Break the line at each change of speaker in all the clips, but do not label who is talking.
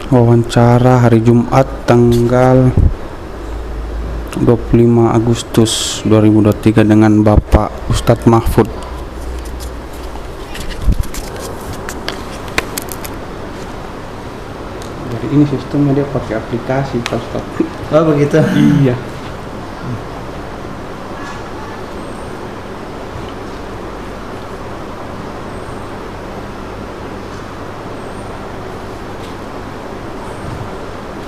Wawancara hari Jumat tanggal 25 Agustus 2023 dengan Bapak Ustadz Mahfud. Jadi ini sistemnya dia pakai aplikasi Pak Ustadz.
Oh begitu.
Iya.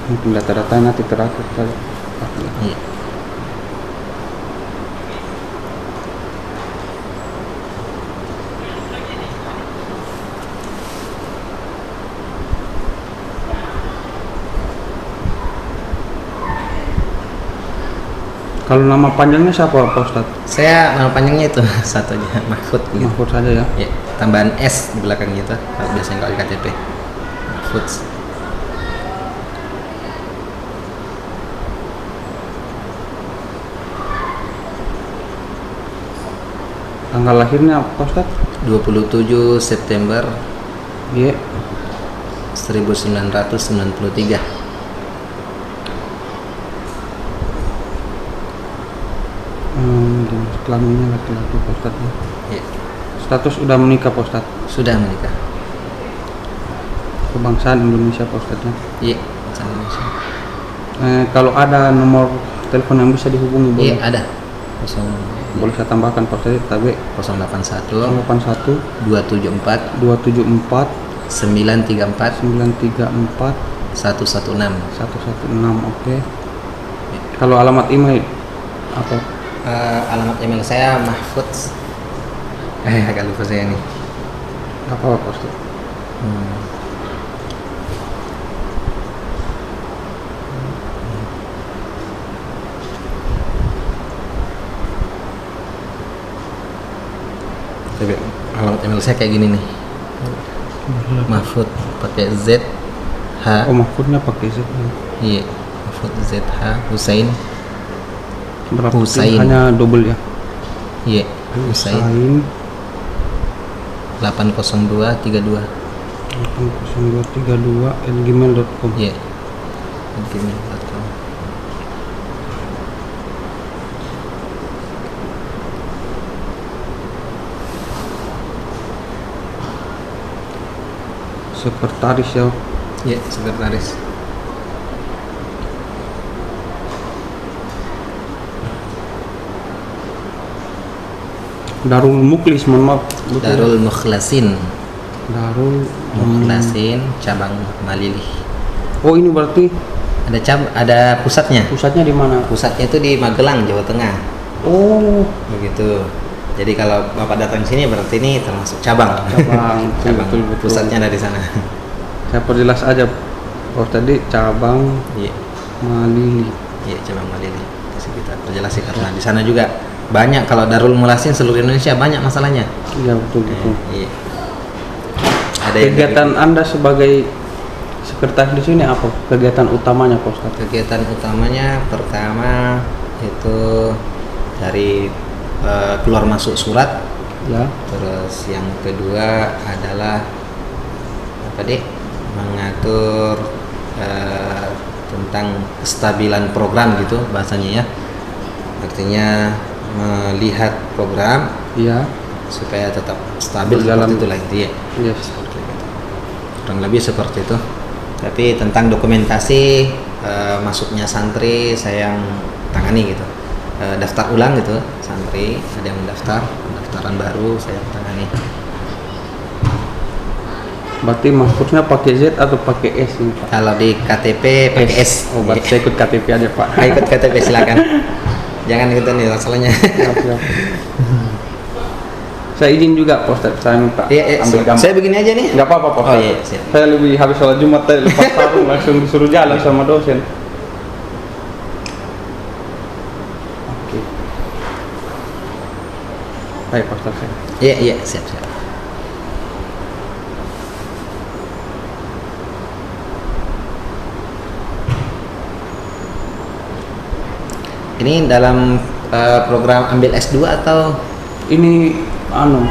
Mungkin data-data nanti terakhir kali.
Iya.
Kalau nama panjangnya siapa Pak Ustadz?
Saya nama panjangnya itu satu aja, Mahfud gitu.
Mahfud saja ya.
Ya, tambahan S di belakang gitu. Kalau biasanya kalau di KTP. Mahfud.
Tanggal lahirnya Pak Ustadz?
27 September
Iya.
1993.
Jenis kelaminnya laki-laki Pak Ustadz ya.
Ya,
Status udah menikah Pak Ustadz?
sudah menikah.
Kebangsaan Indonesia Pak Ustadz ya.
Iya, bahasa Indonesia.
Kalau ada nomor telepon yang bisa dihubungi boleh?
Iya, ada.
Boleh saya tambahkan Pak Ustadz, tapi
081
81
274
274
934
934
116.
116. Oke. Kalau alamat email apa?
Alamat email saya Mahfud. Agak lupa saya nih.
Apa Pak Ustadz?
Tapi alamat email saya kayak gini nih. Mahfud pakai Z H.
Oh, Mahfudnya pakai Z.
Iya, Mahfud Z H Husain.
Berapa?
Husain.
Hanya double ya.
Iya, Husain.
Husain
80232.
80232@gmail.com.
Iya. Gmail.com.
Sekretaris ya.
Iya, sekretaris.
Darul Muklis, mohon maaf. Betul.
Darul Mukhlasin.
Darul
Mukhlasin cabang Malili.
Oh, ini berarti
Ada pusatnya.
pusatnya di mana?
Pusatnya itu di Magelang, Jawa Tengah.
Oh,
Begitu. Jadi kalau Bapak datang sini berarti ini termasuk cabang.
cabang.
Cabang.
Betul, betul.
Pusatnya ada di sana.
Saya perjelas aja. Oh, tadi cabang
Iya.
Malili.
Iya, cabang Malili. Kasih kita perjelas sih karena di sana juga banyak, kalau Darul Mukhlasin seluruh Indonesia banyak masalahnya.
Iya, betul, betul.
Iya. Ada yang
Kegiatan Anda sebagai sekretaris di sini apa? Kegiatan utamanya, Pak Ustadz?
kegiatan utamanya pertama itu dari keluar masuk surat.
Ya.
Terus yang kedua adalah apa deh, mengatur tentang kestabilan program gitu bahasanya ya, artinya melihat program
Iya.
supaya tetap stabil
Berjalan.
seperti itulah intinya.
Yes.
Kurang lebih seperti itu. Tapi tentang dokumentasi masuknya santri saya yang tangani gitu. Daftar ulang gitu, santri ada yang mendaftar, pendaftaran baru saya yang tangani.
Berarti Mahfudnya pakai Z atau pakai S ini, Pak?
Kalau di KTP pakai S.
Oh, berarti saya ikut KTP aja, Pak.
Ikut KTP silakan. Jangan ikutan nih masalahnya.
Siap, siap. Saya izin juga, Pak Ustadz. Saya minta
Iya,
ambil gambar.
saya begini aja nih.
Nggak apa-apa, Pak
Oh
Ustadz.
iya, siap.
Saya lebih habis sholat Jumat tadi lepas sarung langsung disuruh jalan sama dosen. Oke. Baik, Pak Ustadz.
Iya, iya, siap. Ini dalam program ambil S2 atau
Ini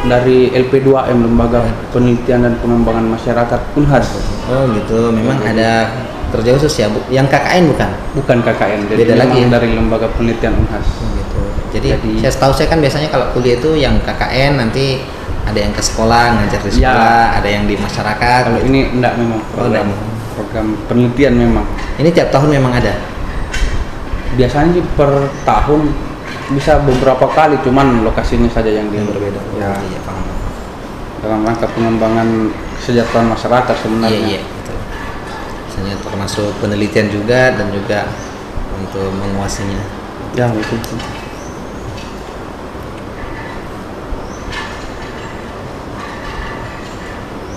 dari LP2M, Lembaga Penelitian dan Pengembangan Masyarakat Unhas.
Oh gitu, memang ada kerja khusus ya, Bu? Yang KKN bukan?
Bukan KKN, jadi
Beda lagi
memang
ya?
dari Lembaga Penelitian Unhas.
Oh, gitu. Jadi
Jadi-
saya kan biasanya kalau kuliah itu yang KKN nanti ada yang ke sekolah ngajar di
Ya.
sekolah, ada yang di masyarakat.
Kalau ini enggak, memang program
enggak.
program penelitian memang.
Ini tiap tahun memang ada.
Biasanya sih per tahun bisa beberapa kali, cuman lokasinya saja yang
Berbeda.
Ya,
Oh, iya paham.
dalam rangka pengembangan kesejahteraan masyarakat sebenarnya.
Iya, betul. Misalnya termasuk penelitian juga dan juga untuk menguasainya.
Ya, betul.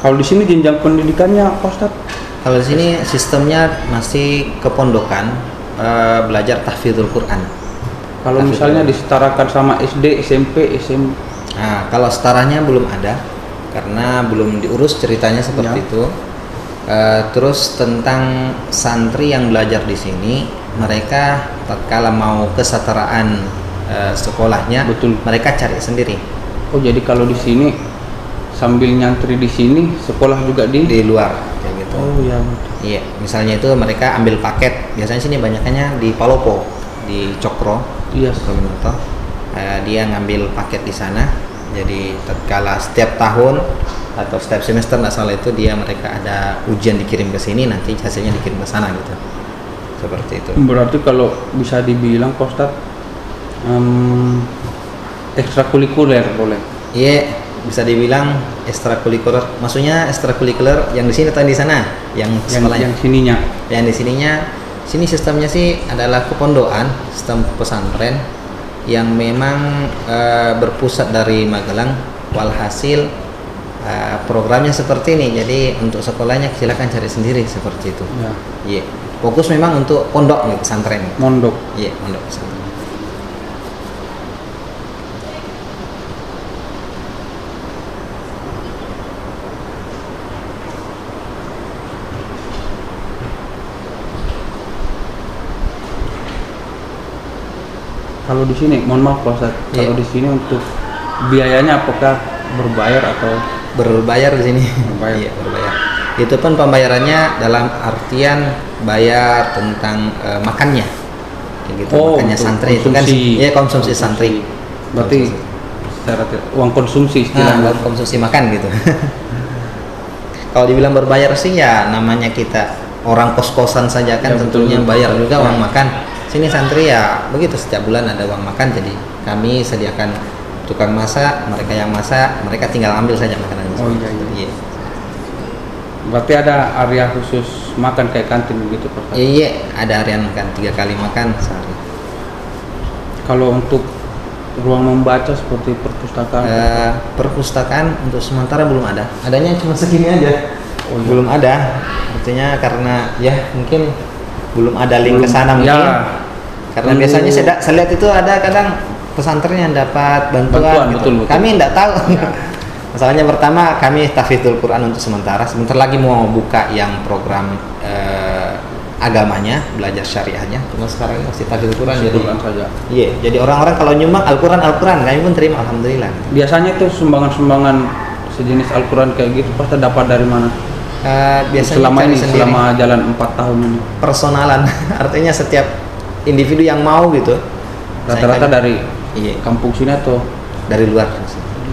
Kalau di sini jenjang pendidikannya apa, Ustaz?
Kalau di sini sistemnya masih kepondokan, belajar tahfidzul Quran.
Kalau misalnya disetarakan sama SD, SMP, SM,
Nah, kalau setaranya belum ada karena belum diurus ceritanya seperti
Ya.
itu. Terus tentang santri yang belajar di sini, mereka tatkala mau kesetaraan sekolahnya,
Betul.
mereka cari sendiri
oh jadi kalau di sini sambil nyantri di sini, sekolah juga di
di luar, kayak gitu.
Oh ya, betul.
Iya, misalnya itu mereka ambil paket. Biasanya sini banyaknya di Palopo, di Cokro,
Iya.
Sukabumi. Dia ngambil paket di sana. Jadi tatkala setiap tahun atau setiap semester nggak salah itu mereka ada ujian dikirim ke sini, nanti hasilnya dikirim ke sana gitu. Seperti itu.
Berarti kalau bisa dibilang, Pak Ustadz, ekstrakurikuler boleh.
Iya, bisa dibilang ekstrakurikuler. Maksudnya ekstrakurikuler yang di sini atau di sana? Yang sekolahnya?
Yang sininya.
Yang di sininya, sini sistemnya sih adalah kepondokan, sistem pesantren yang memang berpusat dari Magelang. Walhasil programnya seperti ini. Jadi untuk sekolahnya silakan cari sendiri seperti itu.
Ya.
Iya. Fokus memang untuk pondok nih, pesantren.
Mondok.
Iya, pondok pesantren.
Kalau di sini, mohon maaf Pak Ustadz,
Iya.
kalau di sini untuk biayanya apakah berbayar atau
Berbayar di sini.
Berbayar.
Iya, berbayar. Itu pun pembayarannya dalam artian bayar tentang makannya. Kayak gitu,
Oh,
makannya
untuk
santri itu kan
konsumsi.
ya konsumsi santri.
berarti secara uang konsumsi istilahnya?
buat konsumsi makan gitu. Kalau dibilang berbayar sih ya namanya kita orang kos-kosan saja kan
Ya,
tentunya
betul.
bayar juga
Ya.
uang makan. Sini santri ya begitu, setiap bulan ada uang makan, jadi kami sediakan tukang masak, mereka yang masak, mereka tinggal ambil saja makanan.
Oh, iya, iya.
Iya.
Berarti ada area khusus makan kayak kantin begitu Pak Ustadz?
Iya, ada harian makan 3 kali makan sehari.
Kalau untuk ruang membaca seperti perpustakaan?
Perpustakaan untuk sementara belum ada. Adanya cuma segini aja.
Oh, iya.
Belum ada. Artinya karena ya mungkin belum ada link ke sana mungkin.
Ya.
Karena
Nunggu-
biasanya saya lihat itu ada kadang pesantren yang dapat bantuan,
Bantuan,
gitu.
betul, betul.
Kami tidak tahu. Masalahnya pertama kami tahfidzul Quran untuk sementara. Sebentar lagi mau buka yang program agamanya, belajar syariahnya. Cuma sekarang ini masih tahfidzul Quran jadi.
Quran saja.
Iya, jadi orang-orang kalau nyumbang Al-Quran, kami pun terima, alhamdulillah.
Biasanya itu sumbangan-sumbangan sejenis Al-Quran kayak gitu pasti dapat dari mana?
Biasanya
Selama
cari
ini,
sendiri.
selama jalan 4 tahun ini.
Personalan, artinya setiap individu yang mau gitu.
Rata-rata
Saya-
dari
iya,
kampung sini atau
dari luar.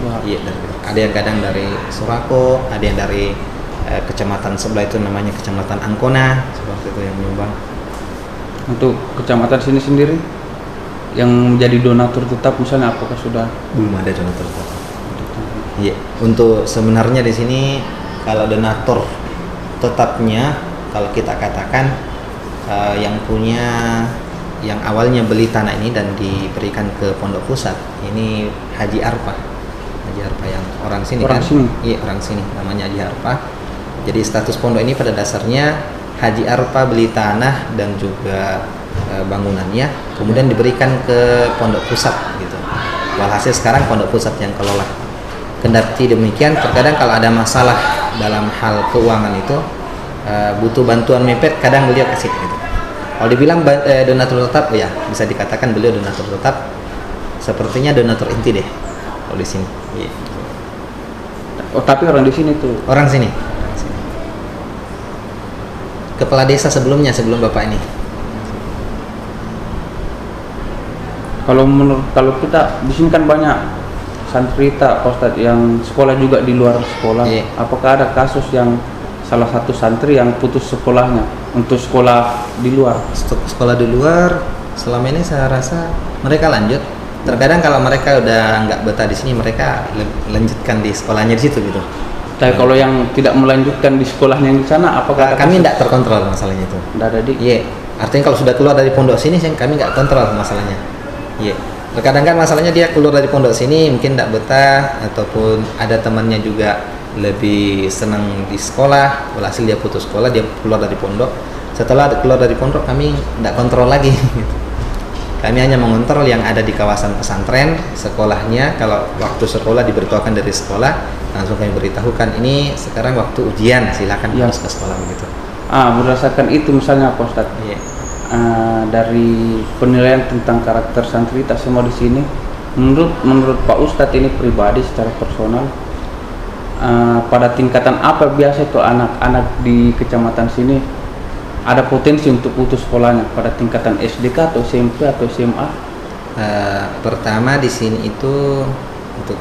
luar?
Iya, dari luar. Ada yang kadang dari Surako, ada yang dari kecamatan sebelah itu namanya kecamatan Angkona, seperti itu yang menyumbang.
Untuk kecamatan sini sendiri yang menjadi donatur tetap misalnya apakah sudah
Belum ada donatur tetap. Iya, untuk sebenarnya di sini kalau donatur tetapnya kalau kita katakan yang punya yang awalnya beli tanah ini dan diberikan ke Pondok Pusat ini Haji Arpa yang orang sini
Orang
kan?
sini?
Iya, orang sini namanya Haji Arpa. Jadi status pondok ini pada dasarnya Haji Arpa beli tanah dan juga bangunannya, kemudian diberikan ke Pondok Pusat gitu. Walhasil sekarang Pondok Pusat yang kelola. Kendati demikian, terkadang kalau ada masalah dalam hal keuangan itu butuh bantuan mepet, kadang beliau kasih gitu. Kalau dibilang donatur tetap, ya bisa dikatakan beliau donatur tetap. Sepertinya donatur inti deh. kalau di sini. Iya.
Oh, tapi orang di sini tuh.
Orang sini. Kepala desa sebelumnya, sebelum bapak ini.
Kalau kita di sini kan banyak santrita, Pak Ustadz, yang sekolah juga di luar sekolah.
Iya.
Apakah ada kasus yang salah satu santri yang putus sekolahnya untuk sekolah di luar?
Sekolah di luar selama ini saya rasa mereka lanjut. Terkadang kalau mereka udah nggak betah di sini, mereka lanjutkan di sekolahnya di situ gitu.
Tapi kalau yang tidak melanjutkan di sekolahnya yang di sana, apakah ada
Kami
kasus?
tidak terkontrol masalahnya itu.
Nggak ada di.
Iya, artinya kalau sudah keluar dari pondok sini, kami nggak kontrol masalahnya. Iya, terkadang kan masalahnya dia keluar dari pondok sini mungkin nggak betah, ataupun ada temannya juga lebih senang di sekolah, walhasil dia putus sekolah, dia keluar dari pondok. Setelah keluar dari pondok, kami nggak kontrol lagi. Kami hanya mengontrol yang ada di kawasan pesantren, sekolahnya. Kalau waktu sekolah diberitahukan dari sekolah, langsung kami beritahukan ini sekarang waktu ujian, silakan
Ya.
harus ke sekolah begitu.
Berdasarkan itu misalnya Pak Ustadz,
Iya.
dari penilaian tentang karakter santrita semua di sini, menurut Pak Ustadz ini pribadi secara personal, pada tingkatan apa biasa itu anak-anak di kecamatan sini ada potensi untuk putus sekolahnya, pada tingkatan SDK atau SMP atau SMA?
Pertama di sini itu untuk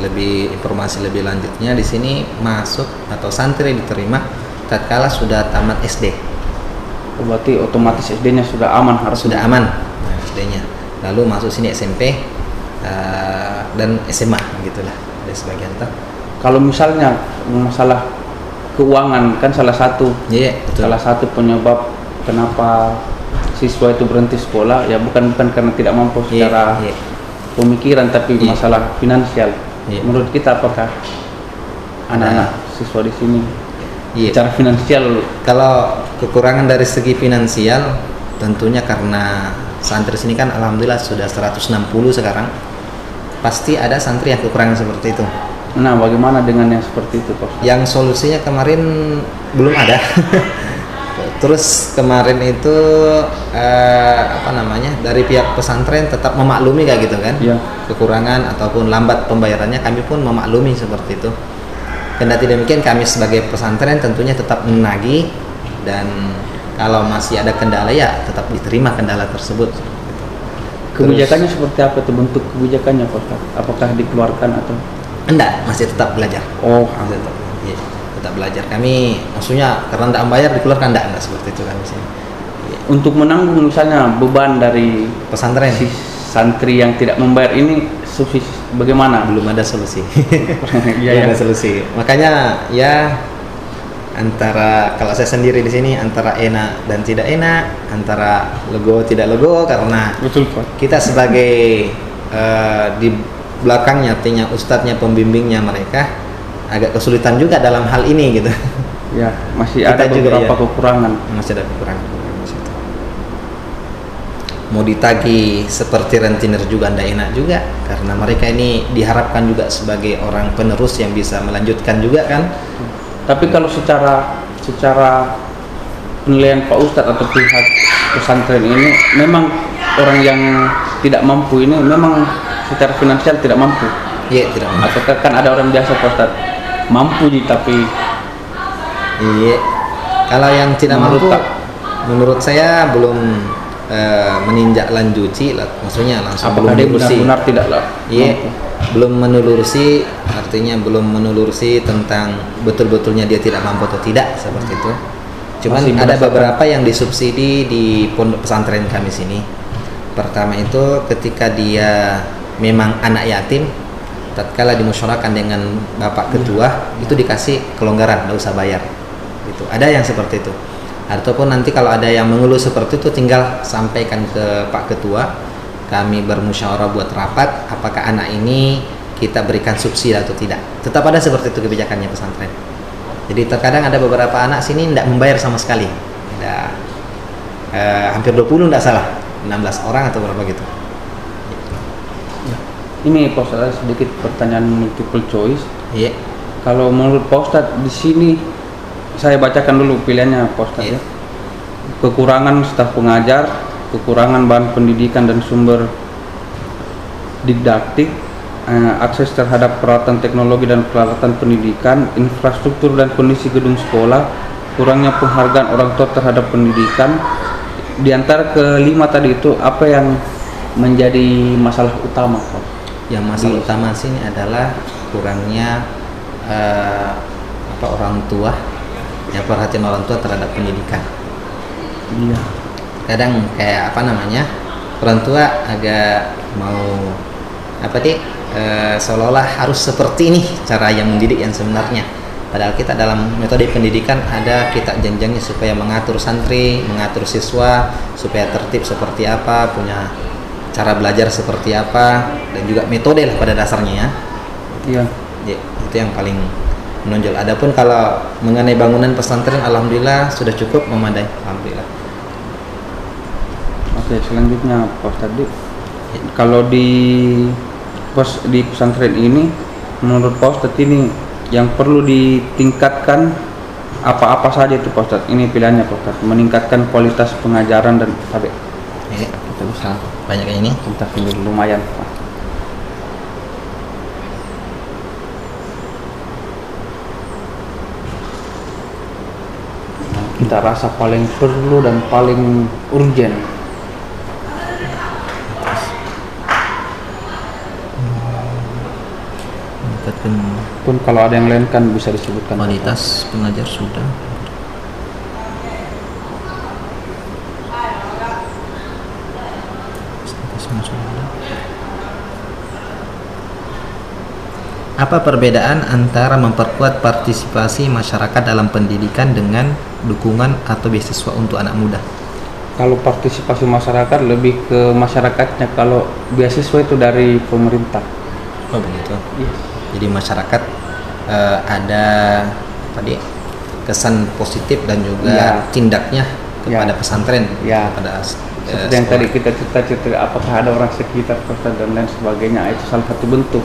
lebih informasi lebih lanjutnya, di sini masuk atau santri diterima tatkala sudah tamat SD.
Berarti otomatis SD-nya sudah aman, harus
Sudah aman SD-nya. Lalu masuk sini SMP dan SMA gitulah. Ada sebagian tuh.
Kalau misalnya masalah keuangan kan salah satu
Iya, betul.
salah satu penyebab kenapa siswa itu berhenti sekolah, ya bukan karena tidak mampu secara
Iya.
pemikiran, tapi
Iya.
masalah finansial.
Iya.
Menurut kita apakah anak-anak siswa di sini
Iya.
secara finansial?
Kalau kekurangan dari segi finansial, tentunya karena santri sini kan alhamdulillah sudah 160 sekarang. Pasti ada santri yang kekurangan seperti itu.
Nah, bagaimana dengan yang seperti itu, Pak?
Yang solusinya kemarin belum ada. Terus kemarin itu dari pihak pesantren tetap memaklumi kayak gitu kan,
Ya.
kekurangan ataupun lambat pembayarannya, kami pun memaklumi seperti itu. Kendati demikian kami sebagai pesantren tentunya tetap menagih, dan kalau masih ada kendala ya tetap diterima kendala tersebut.
Kebijakannya seperti apa itu, bentuk kebijakannya, Pak? Apakah dikeluarkan atau
Enggak, masih tetap belajar.
oh
Masih tetap, iya, tetap belajar. Kami maksudnya karena tidak membayar dikeluarkan, enggak seperti itu kami sini. Iya.
untuk menanggung misalnya beban dari
Pesantren
si santri yang tidak membayar ini, bagaimana?
belum ada solusi.
Iya,
Belum
ya.
ada solusi. Makanya ya antara, kalau saya sendiri di sini antara enak dan tidak enak, antara lego tidak lego, karena
Betul, Pak.
kita sebagai di belakangnya, artinya ustadznya, pembimbingnya mereka agak kesulitan juga dalam hal ini gitu.
Ya, masih
Kita
ada
juga,
beberapa
ya.
kekurangan.
Masih ada kekurangan di situ. Mau ditagih seperti rentenir juga tidak enak juga, karena mereka ini diharapkan juga sebagai orang penerus yang bisa melanjutkan juga kan.
Tapi kalau secara penilaian Pak Ustadz atau pihak pesantren ini, memang orang yang tidak mampu ini memang secara finansial tidak mampu.
Iya, tidak mampu.
Atau kan ada orang biasa, Pak Ustadz, mampu tapi
Iya. Kalau yang tidak
Menurut
mampu,
Pak?
menurut saya belum meninjak lanjuti, maksudnya langsung
apakah dia
menelurusi.
benar-benar tidak
Iya,
mampu?
belum menelurusi, artinya belum menelurusi tentang betul-betulnya dia tidak mampu atau tidak, seperti itu. Cuman
Masih
ada
berdasarkan-
beberapa yang disubsidi di pondok pesantren kami sini. Pertama itu ketika dia memang anak yatim, tatkala dimusyawarahkan dengan bapak ketua, itu dikasih kelonggaran, nggak usah bayar. Gitu. Ada yang seperti itu. Ataupun nanti kalau ada yang mengeluh seperti itu, tinggal sampaikan ke Pak Ketua, kami bermusyawarah buat rapat, apakah anak ini kita berikan subsidi atau tidak. Tetap ada seperti itu kebijakannya pesantren. Jadi terkadang ada beberapa anak sini tidak membayar sama sekali. Ada hampir 20 tidak salah, 16 orang atau berapa gitu.
Ini Pak Ustadz, sedikit pertanyaan multiple choice.
Iya.
Kalau menurut Pak Ustadz di sini, saya bacakan dulu pilihannya Pak Ustadz,
Iya.
ya. Kekurangan staf pengajar, kekurangan bahan pendidikan dan sumber didaktik, akses terhadap peralatan teknologi dan peralatan pendidikan, infrastruktur dan kondisi gedung sekolah, kurangnya penghargaan orang tua terhadap pendidikan. Di antara kelima tadi itu apa yang menjadi masalah utama, Pak?
Yang masalah utama sini adalah kurangnya orang tua, ya, perhatian orang tua terhadap pendidikan.
Iya.
Kadang kayak orang tua agak mau seolah-olah harus seperti ini cara yang mendidik yang sebenarnya. Padahal kita dalam metode pendidikan ada kita jenjangnya supaya mengatur santri, mengatur siswa supaya tertib seperti apa, punya cara belajar seperti apa, dan juga metode lah pada dasarnya ya.
Iya.
Ya, itu yang paling menonjol. Adapun kalau mengenai bangunan pesantren, alhamdulillah sudah cukup memadai, alhamdulillah.
Oke, selanjutnya Pak Ustadz, kalau di pesantren ini menurut Pak Ustadz ini yang perlu ditingkatkan apa-apa saja itu Pak Ustadz? Ini pilihannya Pak Ustadz, meningkatkan kualitas pengajaran dan sampai
kita bisa banyak kayak ini.
Kita pilih lumayan Pak. Kita rasa paling perlu dan paling urgent. Pun kalau ada yang lain kan bisa disebutkan.
Kualitas pengajar sudah. Apa perbedaan antara memperkuat partisipasi masyarakat dalam pendidikan dengan dukungan atau beasiswa untuk anak muda?
Kalau partisipasi masyarakat lebih ke masyarakatnya, kalau beasiswa itu dari pemerintah.
Oh begitu.
Yes.
Jadi masyarakat ada kesan positif dan juga tindaknya kepada pesantren, kepada
seperti yang tadi kita cerita, apakah ada orang sekitar kota dan lain sebagainya, itu salah satu bentuk.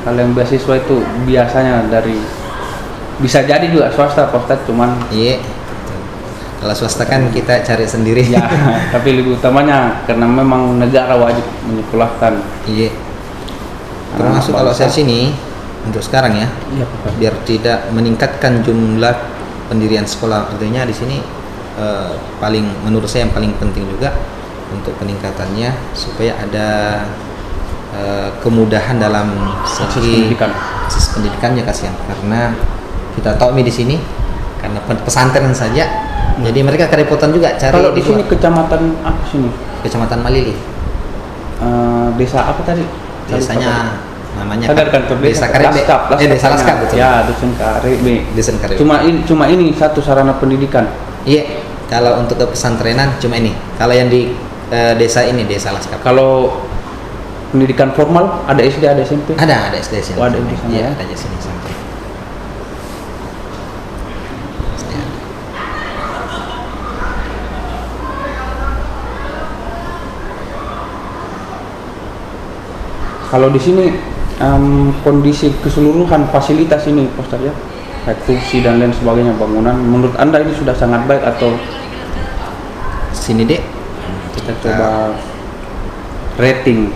Kalau yang beasiswa itu biasanya bisa jadi juga swasta, Pak, cuman
kalau swasta kan kita cari sendiri.
Ya, tapi lebih utamanya karena memang negara wajib menyekolahkan.
Termasuk kalau saya sini untuk sekarang ya, biar tidak meningkatkan jumlah pendirian sekolah, artinya di sini menurut saya yang paling penting juga untuk peningkatannya supaya ada kemudahan dalam segi akses pendidikannya, kasihan karena kita tahu di sini karena pesantren saja, jadi mereka kerepotan juga cari.
Kalau di sini kecamatan apa sini?
Kecamatan Malili.
Desa apa tadi?
Desanya namanya
Desa Karib.
Desa Laskap, betul.
Ya, Dusun Karib. Cuma ini satu sarana pendidikan.
Iya. Kalau untuk ke pesantrenan cuma ini. Kalau yang di desa ini, Desa Laskap.
Kalau pendidikan formal ada SD, ada SMP?
Ada SD SMP.
Ada di sana ya.
Ada di sini sampai.
Kalau di sini kondisi keseluruhan fasilitas ini, Pak Ustadz, ya, kayak kursi dan lain sebagainya, bangunan, menurut Anda ini sudah sangat baik atau
sini dek?
Kita coba rating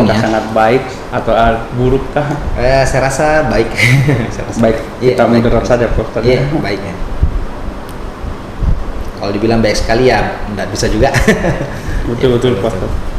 ya,
sangat baik atau buruk kah?
Saya rasa baik.
Baik. Kita moderat saja, Pak Ustadz.
Iya, baiknya. Kalau dibilang baik sekali ya nggak bisa juga.
Betul, Pak Ustadz.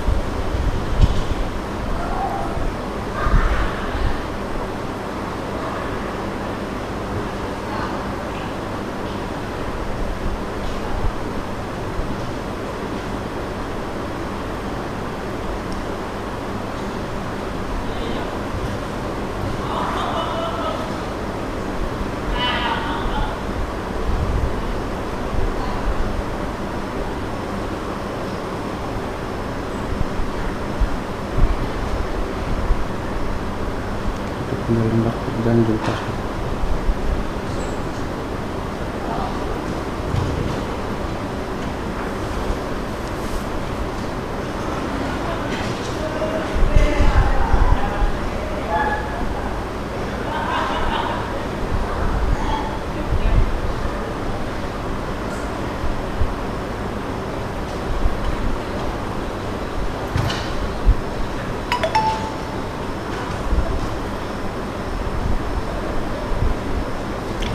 Lembar pekerjaan juga.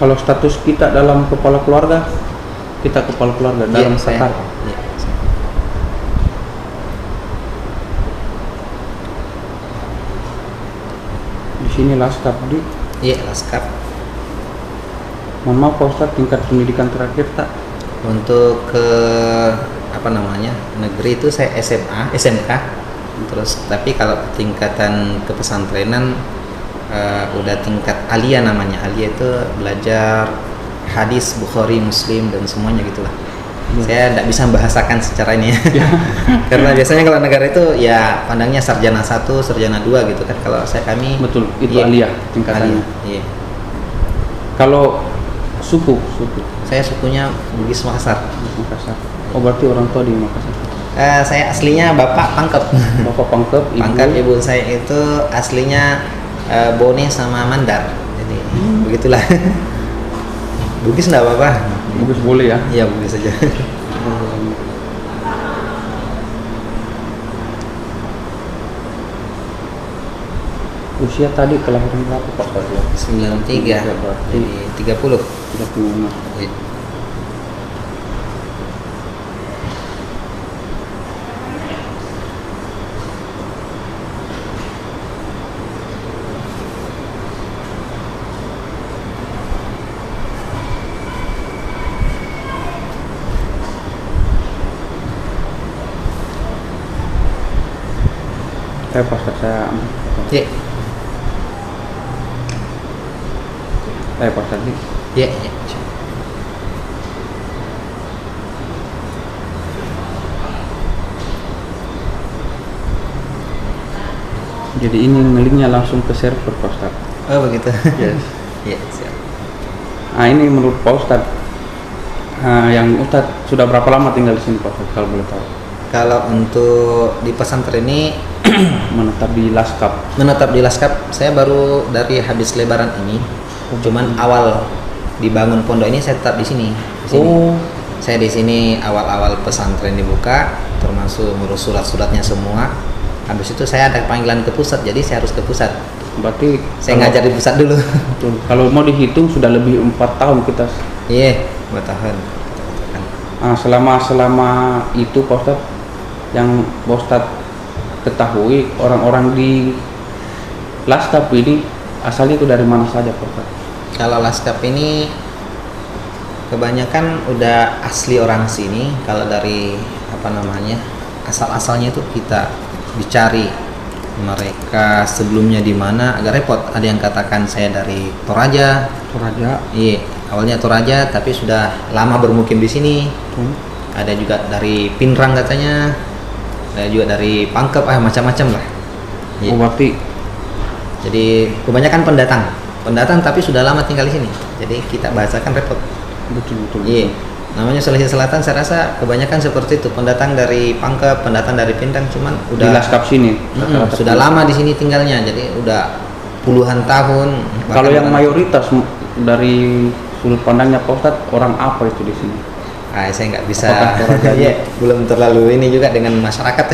Kalau status kita dalam kepala keluarga, kita kepala keluarga dalam
saya.
Qatar.
Iya,
Di sini laskap di.
iya, laskap.
Mohon maaf Pak Ustadz, tingkat pendidikan terakhir tak?
Untuk ke apa namanya negeri itu saya SMA, SMK. Terus tapi kalau tingkatan kepesantrenan udah tingkat alia namanya. Alia itu belajar hadis, Bukhari, Muslim dan semuanya gitulah. Saya tidak bisa membahasakan secara ini ya. Karena biasanya kalau negara itu ya pandangnya sarjana 1, sarjana 2 gitu kan. Kalau kami
Betul, itu alia tingkatannya.
Iya.
Kalau suku,
Saya sukunya Bugis Makassar.
Makassar. Oh berarti orang tua di Makassar.
Saya aslinya Bapak Pangkep.
Bapak Pangkep, ibu.
Pangkep, ibu saya itu aslinya Bone sama Mandar. Jadi begitulah. Bugis enggak apa-apa.
Bugis boleh ya.
Iya, Bugis saja.
Usia tadi kelahiran berapa Pak Ustadz?
93. Jadi 30.
35.
Iya.
Pak Ustadz, saya
Iya.
Pak Ustadz nih.
Iya.
Jadi ini nge-linknya langsung ke server Pak Ustadz.
Oh, begitu.
Yes.
Iya, siap.
Nah ini menurut Pak Ustadz, yang Ustadz sudah berapa lama tinggal di sini Pak Ustadz kalau boleh tahu?
Kalau untuk di pesantren ini
Menetap di Laskap.
saya baru dari habis lebaran ini. Cuman awal dibangun pondok ini saya tetap di sini.
Oh,
Saya di sini awal-awal pesantren dibuka, termasuk ngurus surat-suratnya semua. Habis itu saya ada panggilan ke pusat, jadi saya harus ke pusat.
berarti
Saya ngajar di pusat dulu.
betul. Kalau mau dihitung sudah lebih 4 tahun kita.
Iya, 4 tahun.
Selama itu Pak Ustadz, yang Pak Ustadz ketahui orang-orang di Laskap ini asalnya itu dari mana saja Pak Ustadz?
Kalau Laskap ini kebanyakan udah asli orang sini. Kalau dari apa namanya asal-asalnya itu kita dicari mereka sebelumnya di mana, agak repot. Ada yang katakan saya dari Toraja. Iya, awalnya Toraja tapi sudah lama bermukim di sini. Ada juga dari Pinrang katanya. Ada juga dari Pangkep, macam-macam lah. Iya.
Oh berarti
Jadi kebanyakan pendatang tapi sudah lama tinggal di sini. Jadi kita bahasakan repot.
betul.
Iya. Namanya Sulawesi Selatan saya rasa kebanyakan seperti itu, pendatang dari Pangkep, pendatang dari Pinrang, cuman
Di
udah
Laskap sini.
sudah lama di sini tinggalnya. Jadi udah puluhan tahun.
Kalau yang
bahkan-
mayoritas dari sudut pandangnya Pak Ustadz, orang apa itu di sini?
saya nggak bisa.
Apakah Toraja?
Iya, belum terlalu ini juga dengan masyarakat.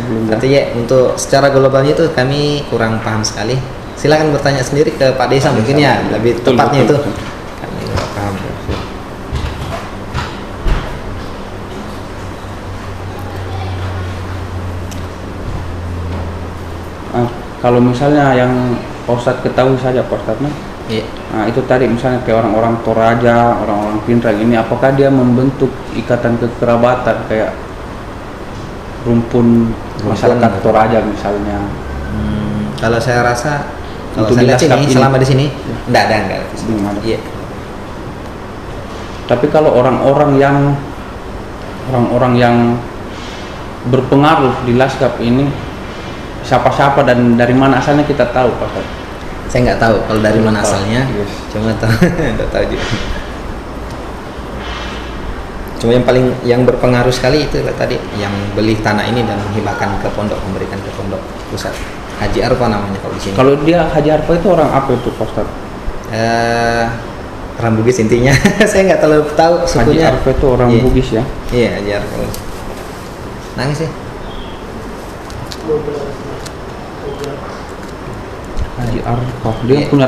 belum ya?
Nanti ya untuk secara globalnya itu kami kurang paham sekali. Silakan bertanya sendiri ke Pak Desa mungkin ya lebih
Betul,
tepatnya
betul,
itu.
betul.
Kami nggak paham.
Kalau misalnya yang Pak Ustadz ketahui saja Pak Ustadz,
Iya.
nah itu tadi misalnya kayak orang-orang Toraja, orang-orang Pinrang ini, apakah dia membentuk ikatan kekerabatan kayak rumpun masyarakat
gitu.
Toraja misalnya?
Kalau saya rasa kalau
Untuk
saya
di
lihat
Laskap
sini
ini?
selama di sini
Ya.
enggak ada.
Belum ada.
Iya.
Tapi kalau orang-orang yang berpengaruh di Laskap ini siapa-siapa dan dari mana asalnya kita tahu Pak Ustadz?
Saya nggak tahu kalau dari mana
Tahu.
asalnya.
Yes.
Cuma tahu, nggak tahu juga. Cuma yang berpengaruh sekali itu tadi yang beli tanah ini dan menghibahkan ke pondok, memberikan ke pondok pusat. Haji Arfa namanya kalau di sini.
Kalau dia Haji Arfa itu orang apa itu Pak Ustadz?
Orang Bugis intinya. Saya nggak terlalu tahu
Haji
sukunya.
Arfa itu orang
Iya.
Bugis ya?
Iya, Haji Arfa. Nangis ya?
Haji Arfa, dia
Iya.
punya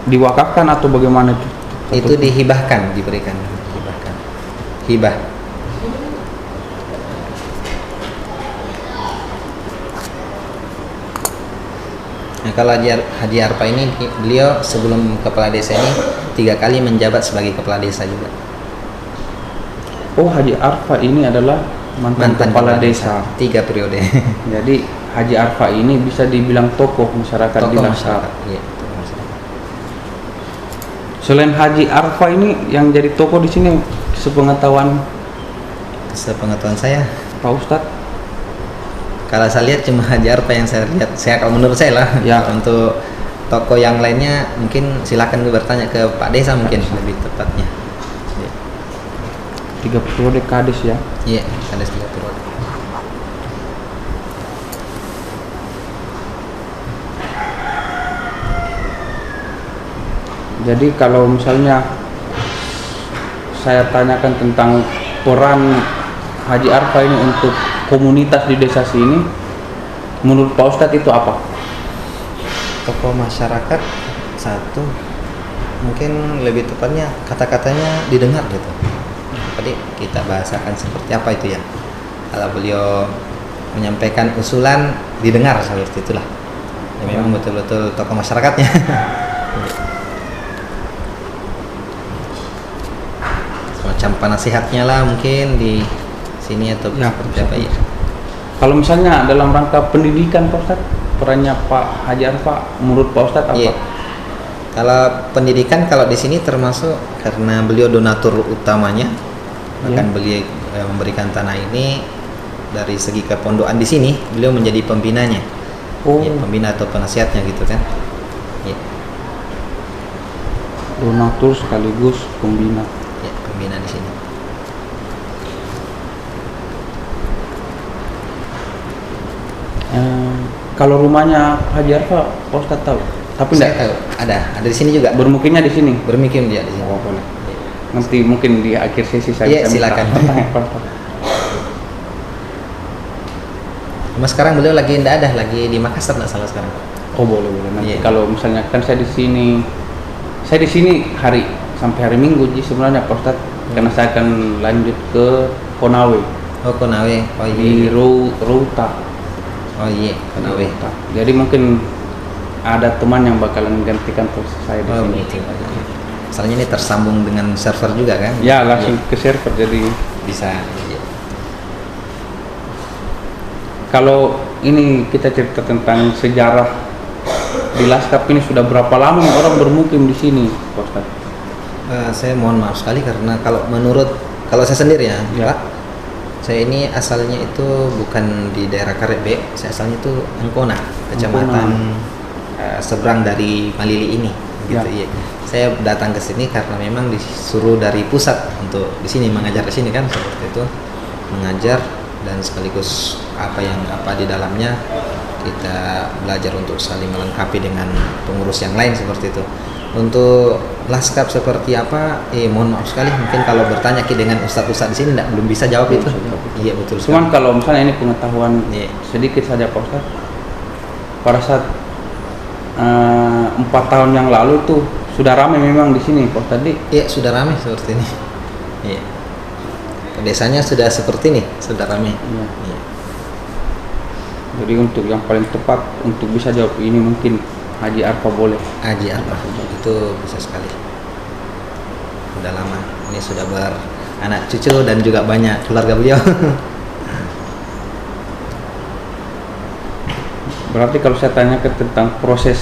diwakafkan atau bagaimana itu?
Itu dihibahkan, diberikan, dihibahkan. Hibah. Nah, kalau Haji Arfa ini beliau sebelum kepala desa ini 3 kali menjabat sebagai kepala desa juga.
Oh, Haji Arfa ini adalah mantan kepala desa.
3 periode.
Jadi Haji Arfa ini bisa dibilang tokoh masyarakat di Laskap.
Iya, tokoh masyarakat.
Selain Haji Arfa ini yang jadi tokoh di sini sepengetahuan
Sepengetahuan saya,
Pak Ustadz.
kalau saya lihat cuma Haji Arfa yang saya lihat. Kalau menurut saya lah.
Ya.
Untuk tokoh yang lainnya mungkin silakan bertanya ke Pak Desa mungkin lebih tepatnya.
3 periode kades ya.
Iya, ada 3 periode.
Jadi kalau misalnya saya tanyakan tentang peran Haji Arfa ini untuk komunitas di desa sini, menurut Pak Ustadz itu apa?
Tokoh masyarakat satu, mungkin lebih tepatnya kata-katanya didengar gitu. Tadi kita bahasakan seperti apa itu ya. Kalau beliau menyampaikan usulan didengar seperti itulah. Ya, memang betul-betul tokoh masyarakatnya. Semacam penasihatnya lah mungkin di sini atau
Ya,
seperti apa ya.
Kalau misalnya dalam rangka pendidikan Pak Ustadz, perannya Pak Haji Arfa menurut Pak Ustadz apa?
Iya. Kalau pendidikan kalau di sini termasuk karena beliau donatur utamanya, bahkan beliau memberikan tanah ini dari segi kepondokan di sini, beliau menjadi pembinanya.
Oh,
Ya, pembina atau penasihatnya gitu kan. Ya,
donatur sekaligus pembina.
ya, pembina di sini.
Kalau rumahnya Haji Arfa, Pak Ustadz tahu? Tapi
Saya
enggak
tahu ada di sini juga.
bermukimnya di sini.
Bermukim dia di sini.
Oh, boleh. Nanti mungkin di akhir sesi saya
Iya,
bisa minta
silakan.
pertanyaan Pak Ustadz.
Mas sekarang beliau lagi tidak ada, lagi di Makassar nggak salah sekarang.
Oh, boleh boleh. Nanti
Iya.
kalau misalnya kan saya di sini hari sampai hari Minggu ji sebenarnya Pak Ustadz, karena saya akan lanjut ke Konawe
Oh, Konawe. Oh
di
iya.
Ruta.
Oh iya, Konawe.
Jadi mungkin ada teman yang bakalan menggantikan posisi saya di
Oh
sini.
begitu. Soalnya ini tersambung dengan server juga kan?
Ya, langsung
Iya,
ke server. Jadi
bisa. Iya.
kalau ini kita cerita tentang sejarah di Laskap ini, sudah berapa lama orang bermukim di sini, Pak Ustadz?
Saya mohon maaf sekali karena kalau saya sendiri ya,
Ya.
Pak, saya ini asalnya itu bukan di daerah Karet B, saya asalnya itu Angkona, kecamatan seberang dari Malili ini, gitu
Ya.
ya. Saya datang ke sini karena memang disuruh dari pusat untuk di sini mengajar di sini kan, seperti itu, mengajar dan sekaligus apa di dalamnya kita belajar untuk saling melengkapi dengan pengurus yang lain seperti itu. Untuk Laskap seperti apa? Mohon maaf sekali, mungkin kalau bertanya dengan ustadz-ustadz di sini belum bisa jawab
Belum
itu.
bisa jawab.
Iya betul.
Cuman
sekali.
kalau misalnya ini pengetahuan
Iya.
sedikit saja Pak Ustadz, pada saat 4 tahun yang lalu tuh sudah ramai memang di sini Pak Ustadz.
Iya sudah ramai seperti ini. Iya. Desanya sudah seperti ini, sudah ramai.
Iya.
Iya.
Jadi untuk yang paling tepat untuk bisa jawab ini mungkin Haji Arfa boleh.
Haji apa? Itu bisa sekali. Udah lama. Ini sudah beranak cucu dan juga banyak keluarga beliau.
Berarti kalau saya tanyakan tentang proses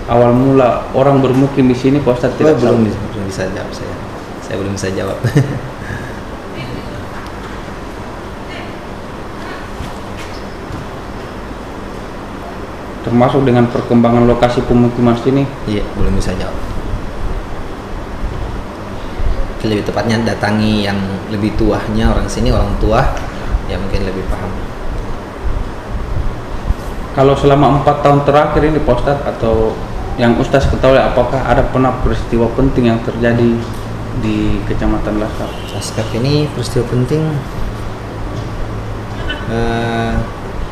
awal mula orang bermukim di sini, Pak Ustadz tidak
belum
tahu.
bisa jawab saya. Saya belum bisa jawab.
Termasuk dengan perkembangan lokasi pemukiman sini.
Iya, belum bisa jawab. Lebih tepatnya datangi yang lebih tuanya orang sini, orang tua, ya mungkin lebih paham.
Kalau selama 4 tahun terakhir ini Pak Ustadz, atau yang Ustadz ketahui, apakah ada pernah peristiwa penting yang terjadi di Kecamatan Laskap?
Laskap ini peristiwa penting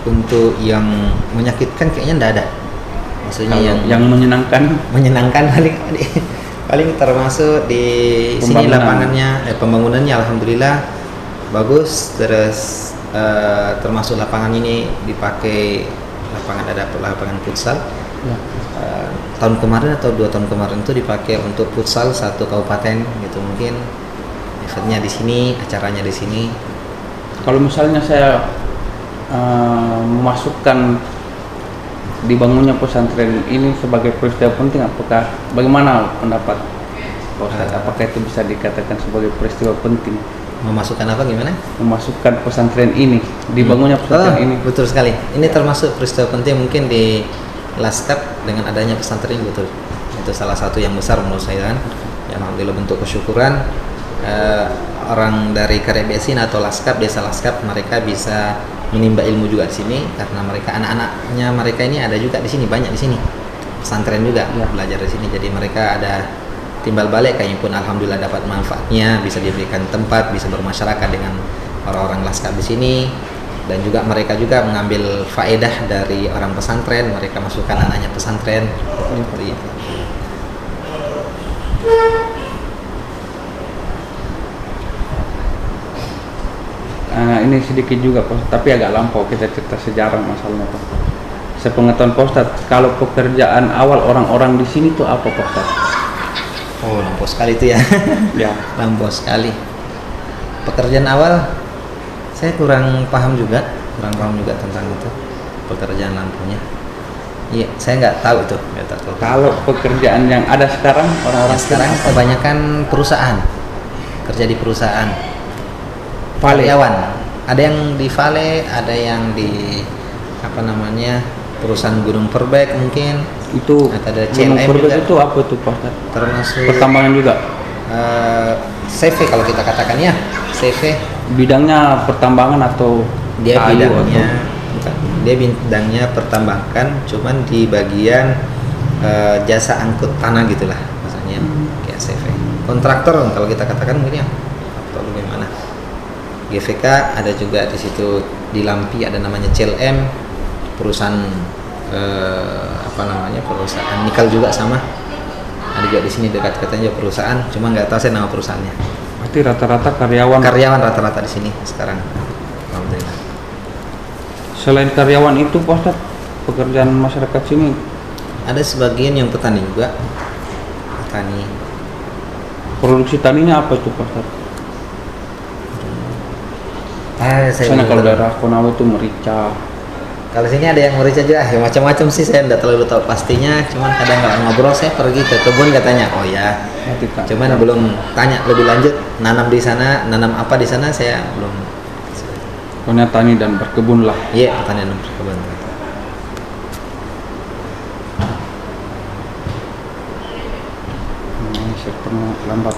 untuk yang menyakitkan kayaknya tidak ada. Maksudnya
Kalau
yang
yang menyenangkan,
menyenangkan kali Paling termasuk di sini
Pembangunan.
lapangannya, pembangunannya alhamdulillah bagus. Terus termasuk lapangan ini dipakai ada lapangan futsal.
Ya.
Tahun kemarin atau 2 tahun kemarin itu dipakai untuk futsal satu kabupaten gitu. Mungkin eventnya di sini, acaranya di sini.
Kalau misalnya saya memasukkan dibangunnya pesantren ini sebagai peristiwa penting, apakah bagaimana pendapat Pak Ustadz? Apakah itu bisa dikatakan sebagai peristiwa penting?
Memasukkan apa gimana?
Memasukkan pesantren ini, dibangunnya pesantren ini.
Betul sekali. Ini termasuk peristiwa penting mungkin di Laskap dengan adanya pesantren, betul. Itu salah satu yang besar menurut saya kan. Ya, alhamdulillah bentuk kesyukuran orang dari Karya Besin atau Laskap, desa Laskap, mereka bisa menimba ilmu juga di sini karena mereka anak-anaknya mereka ini ada juga di sini, banyak di sini. Pesantren juga
Ya.
belajar di sini. Jadi mereka ada timbal balik kayaknya pun alhamdulillah dapat manfaatnya, bisa diberikan tempat, bisa bermasyarakat dengan orang-orang Laskap di sini, dan juga mereka juga mengambil faedah dari orang pesantren, mereka masukkan anaknya pesantren seperti itu.
Ini sedikit juga Pak, tapi agak lampau kita cerita sejarah masalahnya Pak. Sepengetahuan Pak Ustadz, kalau pekerjaan awal orang-orang di sini tuh apa Pak Ustadz?
Oh, lampau sekali itu ya.
Ya.
Lampau sekali. Pekerjaan awal saya kurang paham juga tentang itu pekerjaan lampunya. Iya, saya nggak tahu itu. Nggak tahu.
Kalau pekerjaan yang ada sekarang orang-orang
Yang sekarang
sini apa?
kebanyakan perusahaan, kerja di perusahaan.
Vale.
Karyawan. Ada yang di Vale, ada yang di apa namanya perusahaan Gunung Perbek mungkin.
Itu
Ada
Gunung
CLM
Perbek
juga.
itu apa tuh Pak Ustadz?
Termasuk
Pertambangan juga.
CV kalau kita katakan ya, CV.
Bidangnya pertambangan atau
Dia
kayu
bidangnya
atau
bukan, dia bidangnya pertambangan, cuman di bagian jasa angkut tanah gitulah maksudnya, kayak CV. Kontraktor kalau kita katakan mungkin ya, atau bagaimana. GVK ada juga di situ, di Lampi ada namanya CLM, perusahaan apa namanya, perusahaan nikel juga sama. Ada juga di sini dekat katanya perusahaan, cuma nggak tahu saya nama perusahaannya.
berarti rata-rata karyawan.
Karyawan rata-rata di sini sekarang, alhamdulillah.
Selain karyawan itu Pak Ustadz, pekerjaan masyarakat sini
Ada sebagian yang petani juga, petani.
produksi taninya apa tuh Pak Ustadz?
Saya
Misalnya
belum
kalau
tahu.
daerah Konawe itu merica.
Kalau sini ada yang merica juga, ya macam-macam sih, saya tidak terlalu tahu pastinya. Cuman kadang nggak ngobrol, saya pergi ke kebun katanya, oh ya. Cuman belum tanya lebih lanjut, nanam di sana, nanam apa di sana, saya belum.
Pokoknya tani dan berkebun lah.
Iya, petani dan perkebunan.
Saya pernah lambat.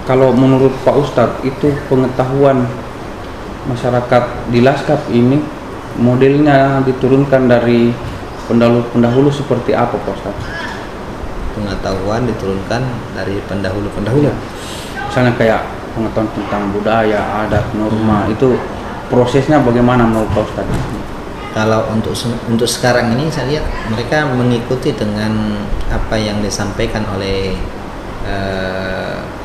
Kalau menurut Pak Ustadz itu pengetahuan masyarakat di Laskap ini modelnya diturunkan dari pendahulu-pendahulu seperti apa Pak Ustadz?
Pengetahuan diturunkan dari pendahulu-pendahulu.
Misalnya kayak pengetahuan tentang budaya, adat, norma, itu prosesnya bagaimana menurut Pak Ustadz?
Kalau untuk sekarang ini saya lihat mereka mengikuti dengan apa yang disampaikan oleh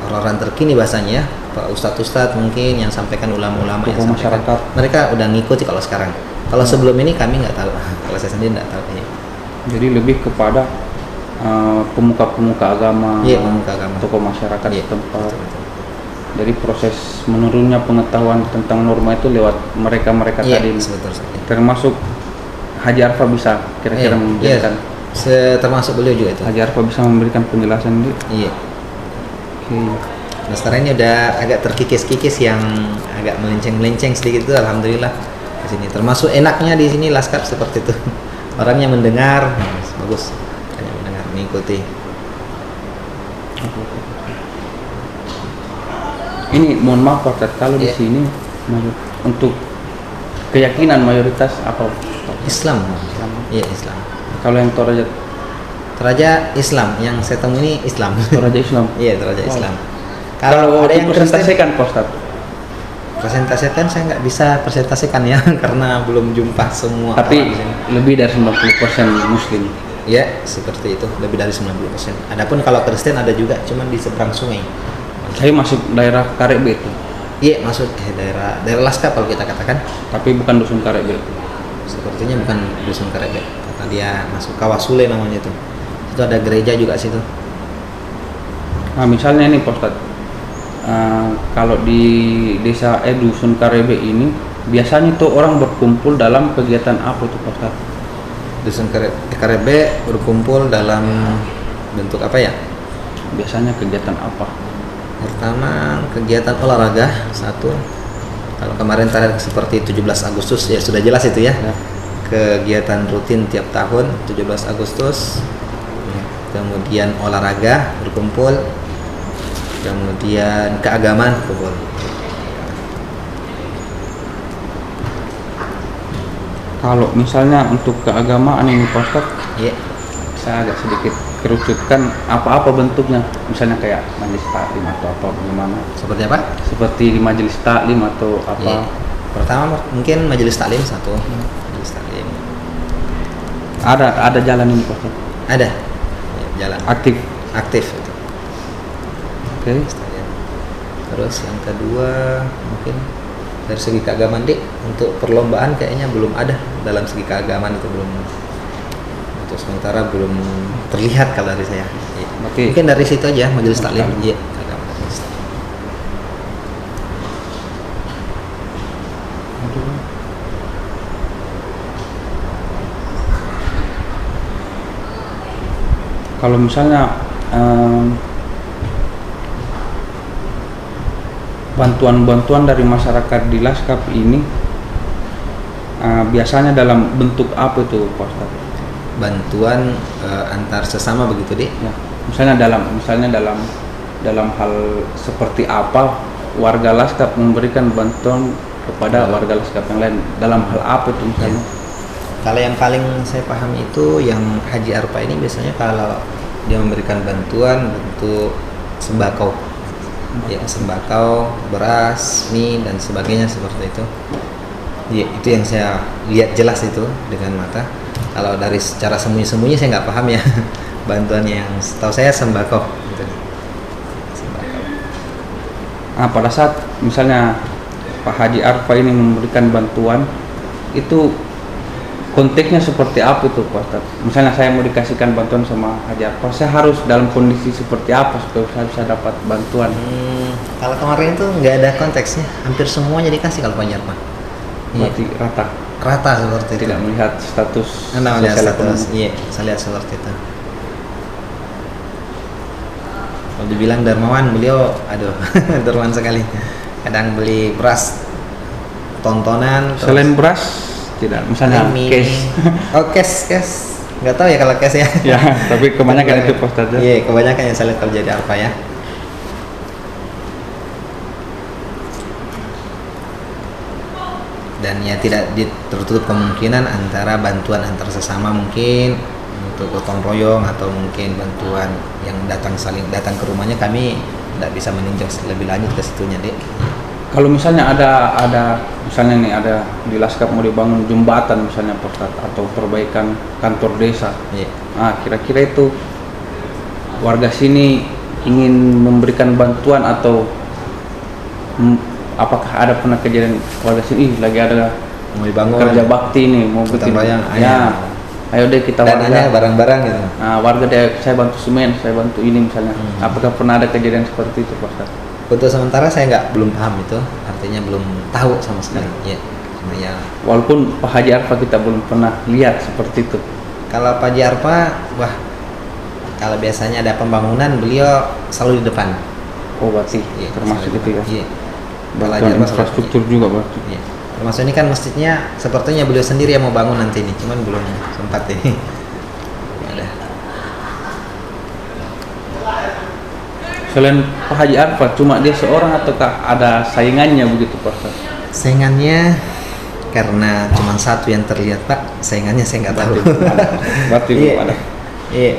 orang-orang terkini bahasanya ya, Pak Ustadz mungkin yang sampaikan ulama-ulama yang
Tokoh
sampaikan.
masyarakat.
Mereka udah ngikuti kalau sekarang. Kalau sebelum ini kami nggak tahu. Kalau saya sendiri nggak tahu ya.
Jadi lebih kepada pemuka-pemuka agama,
Iya, pemuka agama.
tokoh masyarakat
Iya,
setempat.
betul.
Jadi proses menurunnya pengetahuan tentang norma itu lewat mereka-mereka
Iya,
tadi.
betul sekali.
Termasuk Haji Arfa bisa kira-kira memberikan.
Termasuk beliau juga itu.
Haji Arfa bisa memberikan penjelasan ini.
Iya.
Oke.
Nah sekarang ini udah agak terkikis-kikis yang agak melenceng-melenceng sedikit itu, alhamdulillah di sini. Termasuk enaknya di sini Laskap seperti itu. Orangnya mendengar, bagus. Hanya mendengar, mengikuti.
Ini mohon maaf Pak Ustadz, kalau di
Iya.
sini untuk keyakinan mayoritas apa?
Islam. Iya Islam.
Kalau yang Toraja
Toraja Islam, yang saya temui ini Islam.
Islam.
Iya Toraja
Wow.
Islam.
Kalau
Kalau ada yang Kristen,
dipresentasikan Pak Ustadz,
Presentasikan saya nggak bisa presentasikan ya karena belum jumpa semua
Tapi
orang di sini.
lebih dari 90% Muslim.
Ya, seperti itu, lebih dari 90%. Adapun kalau Kristen ada juga, cuman di seberang sungai.
Saya masuk daerah Karebe itu,
Iya, masuk daerah Laskap kalau kita katakan.
tapi bukan dusun Karebe itu.
Sepertinya bukan dusun Karebe, karena dia masuk Kawasule namanya itu. Itu ada gereja juga situ.
Nah, misalnya ini Pak Ustadz, kalau di desa dusun Karebe ini biasanya tuh orang berkumpul dalam kegiatan apa tuh Pak Ustadz?
Dusun Karebe berkumpul dalam bentuk apa ya?
Biasanya kegiatan apa?
Pertama, kegiatan olahraga satu. Kalau kemarin terakhir seperti 17 Agustus ya sudah jelas itu ya.
Ya.
Kegiatan rutin tiap tahun 17 Agustus. Kemudian olahraga berkumpul. Kemudian keagamaan berkumpul.
Kalau misalnya untuk keagamaan ini Pak Ustadz,
Iya.
saya agak sedikit kerucutkan apa-apa bentuknya, misalnya kayak majelis taklim atau apa bagaimana,
Seperti apa?
seperti di majelis taklim atau apa.
Iya. Pertama mungkin majelis taklim satu. Majelis taklim.
Ada jalan ini Pak Ustadz,
Ada. Ya, jalan
aktif.
aktif itu.
Oke.
Terus yang kedua mungkin dari segi keagamaan untuk perlombaan kayaknya belum ada dalam segi keagamaan itu belum, untuk sementara belum terlihat kalau dari saya. Iya.
Oke.
Mungkin dari situ aja majelis taklim.
Taklim.
Iya, keagamaan. Majelis taklim.
Kalau misalnya bantuan-bantuan dari masyarakat di Laskap ini biasanya dalam bentuk apa itu Pak Ustadz?
Bantuan antar sesama begitu deh.
Ya, misalnya dalam hal seperti apa warga Laskap memberikan bantuan kepada warga Laskap yang lain, dalam hal apa itu misalnya?
Kalau yang paling saya pahami itu yang Haji Arpa ini biasanya kalau dia memberikan bantuan bentuk sembako, ya sembako, beras, mie dan sebagainya seperti itu. Ya, itu yang saya lihat jelas itu dengan mata. Kalau dari secara sembunyi-sembunyi saya nggak paham ya bantuan yang setahu saya sembako. Gitu. Sembako.
Pada saat misalnya Pak Haji Arfa ini memberikan bantuan, itu konteksnya seperti apa itu Pak Ustadz? Misalnya saya mau dikasihkan bantuan sama Haji Arfa, saya harus dalam kondisi seperti apa supaya saya bisa dapat bantuan?
Kalau kemarin itu nggak ada konteksnya, hampir semuanya dikasih kalau Pak Arpa.
Berarti
Rata seperti itu.
tidak melihat status
Melihat
sosial
status,
ekonomi.
iya, saya lihat seperti itu. Kalau dibilang dermawan, beliau, aduh, dermawan sekali. Kadang beli beras tontonan.
Selain beras, tidak, misalnya
mie.
cash.
Oh, cash. Nggak tahu ya kalau cash ya.
Ya, tapi kebanyakan itu Pak Ustadz.
Iya, kebanyakan yang saya lihat kalau jadi apa ya. Dan ya tidak tertutup kemungkinan antara bantuan antar sesama mungkin untuk gotong royong atau mungkin bantuan yang saling datang ke rumahnya, kami tidak bisa meninjau lebih lanjut ke situnya dek.
Kalau misalnya ada misalnya nih ada di Laskap mau dibangun jembatan misalnya Pak Ustadz, atau perbaikan kantor desa.
Iya.
Kira-kira itu warga sini ingin memberikan bantuan atau apakah ada pernah kejadian warga sini lagi ada
Mau dibangun
kerja bakti nih mau bikin
royong,
ya ayo deh kita
dananya
warga
barang-barang gitu.
warga deh, saya bantu semen, saya bantu ini misalnya. Apakah pernah ada kejadian seperti itu Pak Ustadz?
Untuk sementara saya belum paham itu, artinya belum tahu sama sekali. Ya. Cuma ya
Walaupun Pak Haji Arfa kita belum pernah lihat seperti itu.
kalau Pak Haji Arfa, wah, kalau biasanya ada pembangunan beliau selalu di depan.
Oh berarti
Iya,
termasuk
selalu di
itu ya.
depan. Iya.
Bantuan infrastruktur juga berarti.
Iya. Termasuk ini kan masjidnya sepertinya beliau sendiri yang mau bangun nanti ini, cuman belum sempat ini. Ada.
Selain Pak Haji Arfa, cuma dia seorang ataukah ada saingannya begitu Pak Ustadz?
Saingannya karena cuma satu yang terlihat Pak, saingannya saya nggak tahu.
Berarti
Iya.
belum ada.
Iya.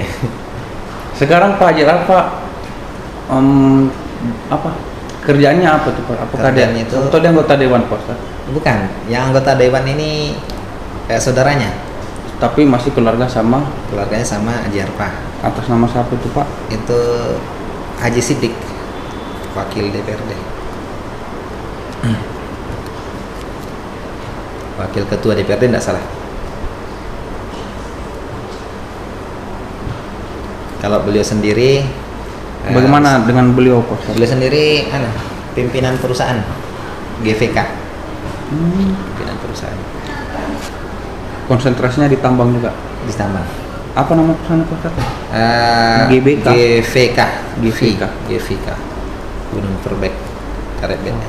Sekarang Pak Haji Arfa Kerjanya apa tuh Pak? Apakah dia
Kerjaannya itu-
atau dia anggota dewan Pak Ustadz?
Bukan, yang anggota dewan ini kayak saudaranya,
Tapi masih keluarga sama,
keluarganya sama Haji Arfah.
atas nama siapa itu Pak?
Itu Haji Sidik, wakil DPRD. Wakil ketua DPRD tidak salah. Kalau beliau sendiri
Bagaimana dengan beliau Pak Ustadz?
beliau sendiri pimpinan perusahaan GVK, pimpinan perusahaan
Konsentrasinya di tambang juga.
di Tambang.
Apa nama perusahaan Pak Ustadz?
GVK
GVK.
GVK Gunung Verbek Karet Band.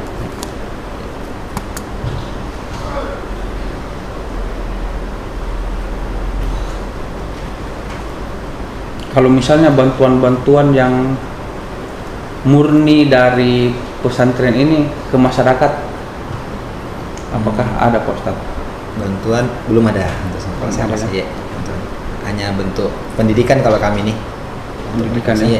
Kalau misalnya bantuan-bantuan yang murni dari pesantren ini ke masyarakat, apakah ada Pak Ustadz?
Bantuan belum ada untuk sampai
Belum
sekarang
ada.
sih, ya. Hanya bentuk pendidikan kalau kami nih.
Pendidikan
Iya.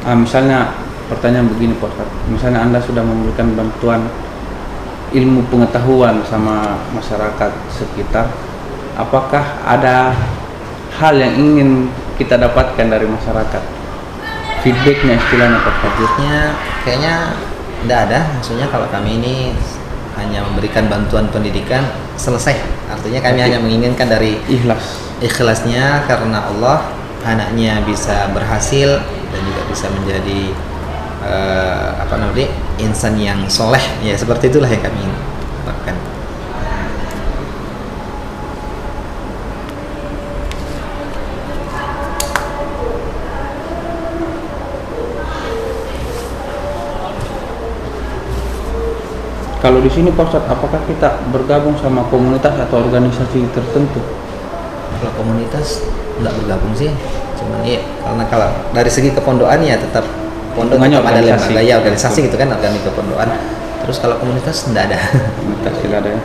ya. Misalnya pertanyaan begini Pak Ustadz, misalnya Anda sudah memberikan bantuan ilmu pengetahuan sama masyarakat sekitar, apakah ada hal yang ingin kita dapatkan dari masyarakat? Feedbacknya istilahnya Pak Ustadz.
Selanjutnya kayaknya tidak ada. Maksudnya kalau kami ini hanya memberikan bantuan pendidikan selesai. Artinya kami hanya menginginkan dari
Ikhlas.
ikhlasnya karena Allah, anaknya bisa berhasil dan juga bisa menjadi insan yang soleh, ya seperti itulah yang kami harapkan.
Kalau di sini Pak Ustadz, apakah kita bergabung sama komunitas atau organisasi tertentu?
Kalau komunitas nggak bergabung sih, cuman ya karena kalau dari segi kepondokan ya tetap pondok
Hubungannya
tetap ada
organisasi.
lembaga ya organisasi gitu kan, organisasi kepondokan. Terus kalau komunitas nggak ada.
Komunitas tidak ada ya.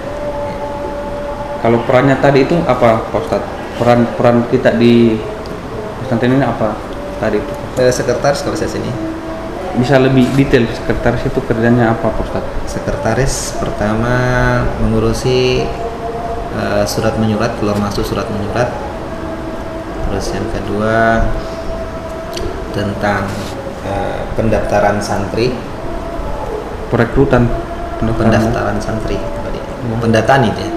Kalau perannya tadi itu apa Pak Ustadz? Peran kita di pesantren ini apa tadi itu?
Sekretaris kalau saya sini.
Bisa lebih detail sekretaris itu kerjanya apa Pak Ustadz?
Sekretaris pertama mengurusi surat menyurat, keluar masuk surat menyurat. Terus yang kedua tentang pendaftaran santri,
Perekrutan,
pendaftaran santri tadi. Pendataan itu ya.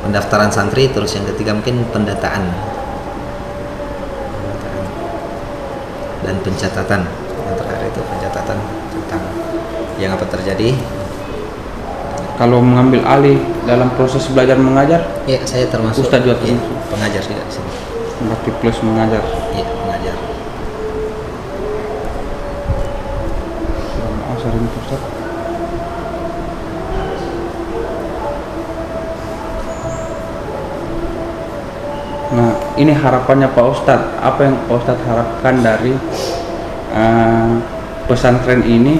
Pendaftaran santri, terus yang ketiga mungkin pendataan. Dan pencatatan. Yang terakhir itu pencatatan tentang yang apa terjadi.
Kalau mengambil alih dalam proses belajar mengajar,
Ya, saya termasuk
Ustadz juga
ya,
termasuk.
pengajar juga di sini.
berarti plus mengajar.
Iya, pengajar.
Asar ini Pak Ustadz. Nah, ini harapannya Pak Ustadz. Apa yang Pak Ustadz harapkan dari pesantren ini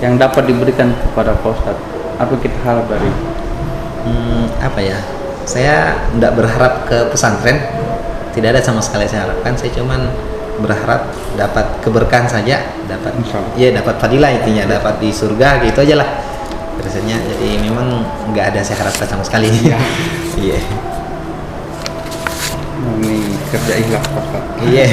yang dapat diberikan kepada Pak Ustadz? Apa kita harap dari?
Apa ya? Saya tidak berharap ke pesantren, tidak ada sama sekali saya harapkan. Saya cuman berharap dapat keberkahan saja, dapat
Insya Allah.
ya dapat fadilah intinya, dapat di surga gitu aja lah. Biasanya jadi memang nggak ada saya harapkan sama sekali.
Iya.
Iya.
Nah, ini kerja ikhlas Pak Ustadz.
Iya.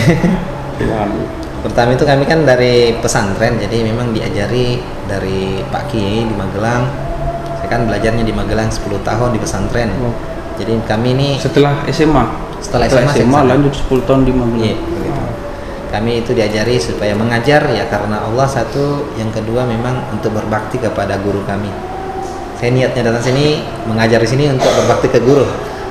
Lalu,
Pertama itu kami kan dari pesantren, jadi memang diajari dari Pak Kiai di Magelang. Saya kan belajarnya di Magelang 10 tahun di pesantren.
wow.
Jadi kami ini
Setelah SMA,
Setelah SMA,
lanjut 10 tahun di Magelang.
Iya, begitu. Kami itu diajari supaya mengajar ya karena Allah satu, yang kedua memang untuk berbakti kepada guru kami. Saya niatnya datang sini mengajar di sini untuk berbakti ke guru.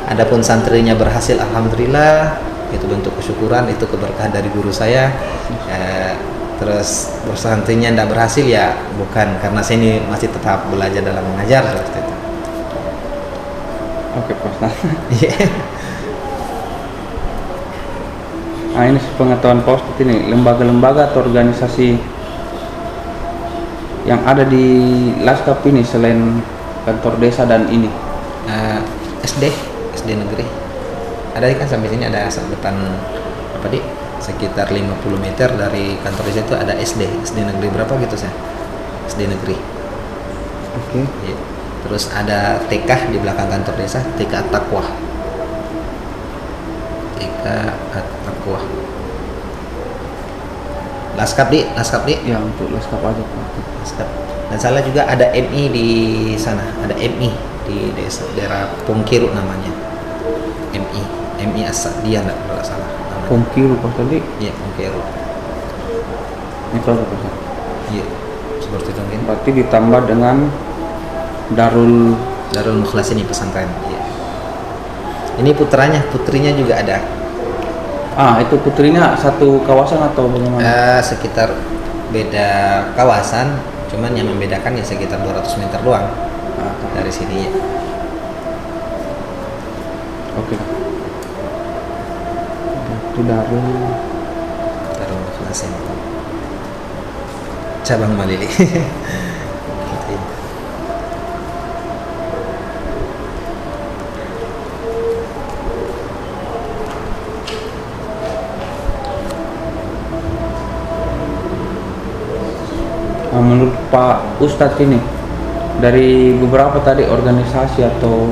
Adapun santrinya berhasil, alhamdulillah, itu bentuk kesyukuran, itu keberkahan dari guru saya. Terus santrinya tidak berhasil ya bukan karena saya ini masih tetap belajar dalam mengajar seperti itu.
Oke Pak Ustadz.
Iya.
Nah, ini pengetahuan Pak Ustadz ini, lembaga-lembaga atau organisasi yang ada di Laskap ini selain kantor desa dan ini.
SD negeri ada kan sampai sini ada depan apa di sekitar 50 meter dari kantor desa itu ada SD negeri berapa gitu saya, SD negeri.
Oke.
Ya. Terus ada TK di belakang kantor desa, TK At-Taqwa. TK At-Taqwa. Laskap di.
Ya, untuk laskap aja Pak.
Laskap. Dan salah juga ada MI di sana, ada MI di desa daerah Pongkiru namanya. MI As-Sa'diyah kalau salah namanya.
Pongkiru Pak tadi.
Iya, Pongkiru.
Itu apa Pak?
Iya. Seperti itu mungkin.
Berarti ditambah dengan Darul
Mukhlas ini pesantren. Iya. Ini putrinya juga ada.
itu putrinya satu kawasan atau bagaimana?
Sekitar beda kawasan, cuman yang membedakan ya sekitar 200 meter doang dari sini ya.
Oke. Itu Darul
Mukhlas ini. Cabang Malili. Gitu ya.
Menurut Pak Ustadz ini, dari beberapa tadi organisasi atau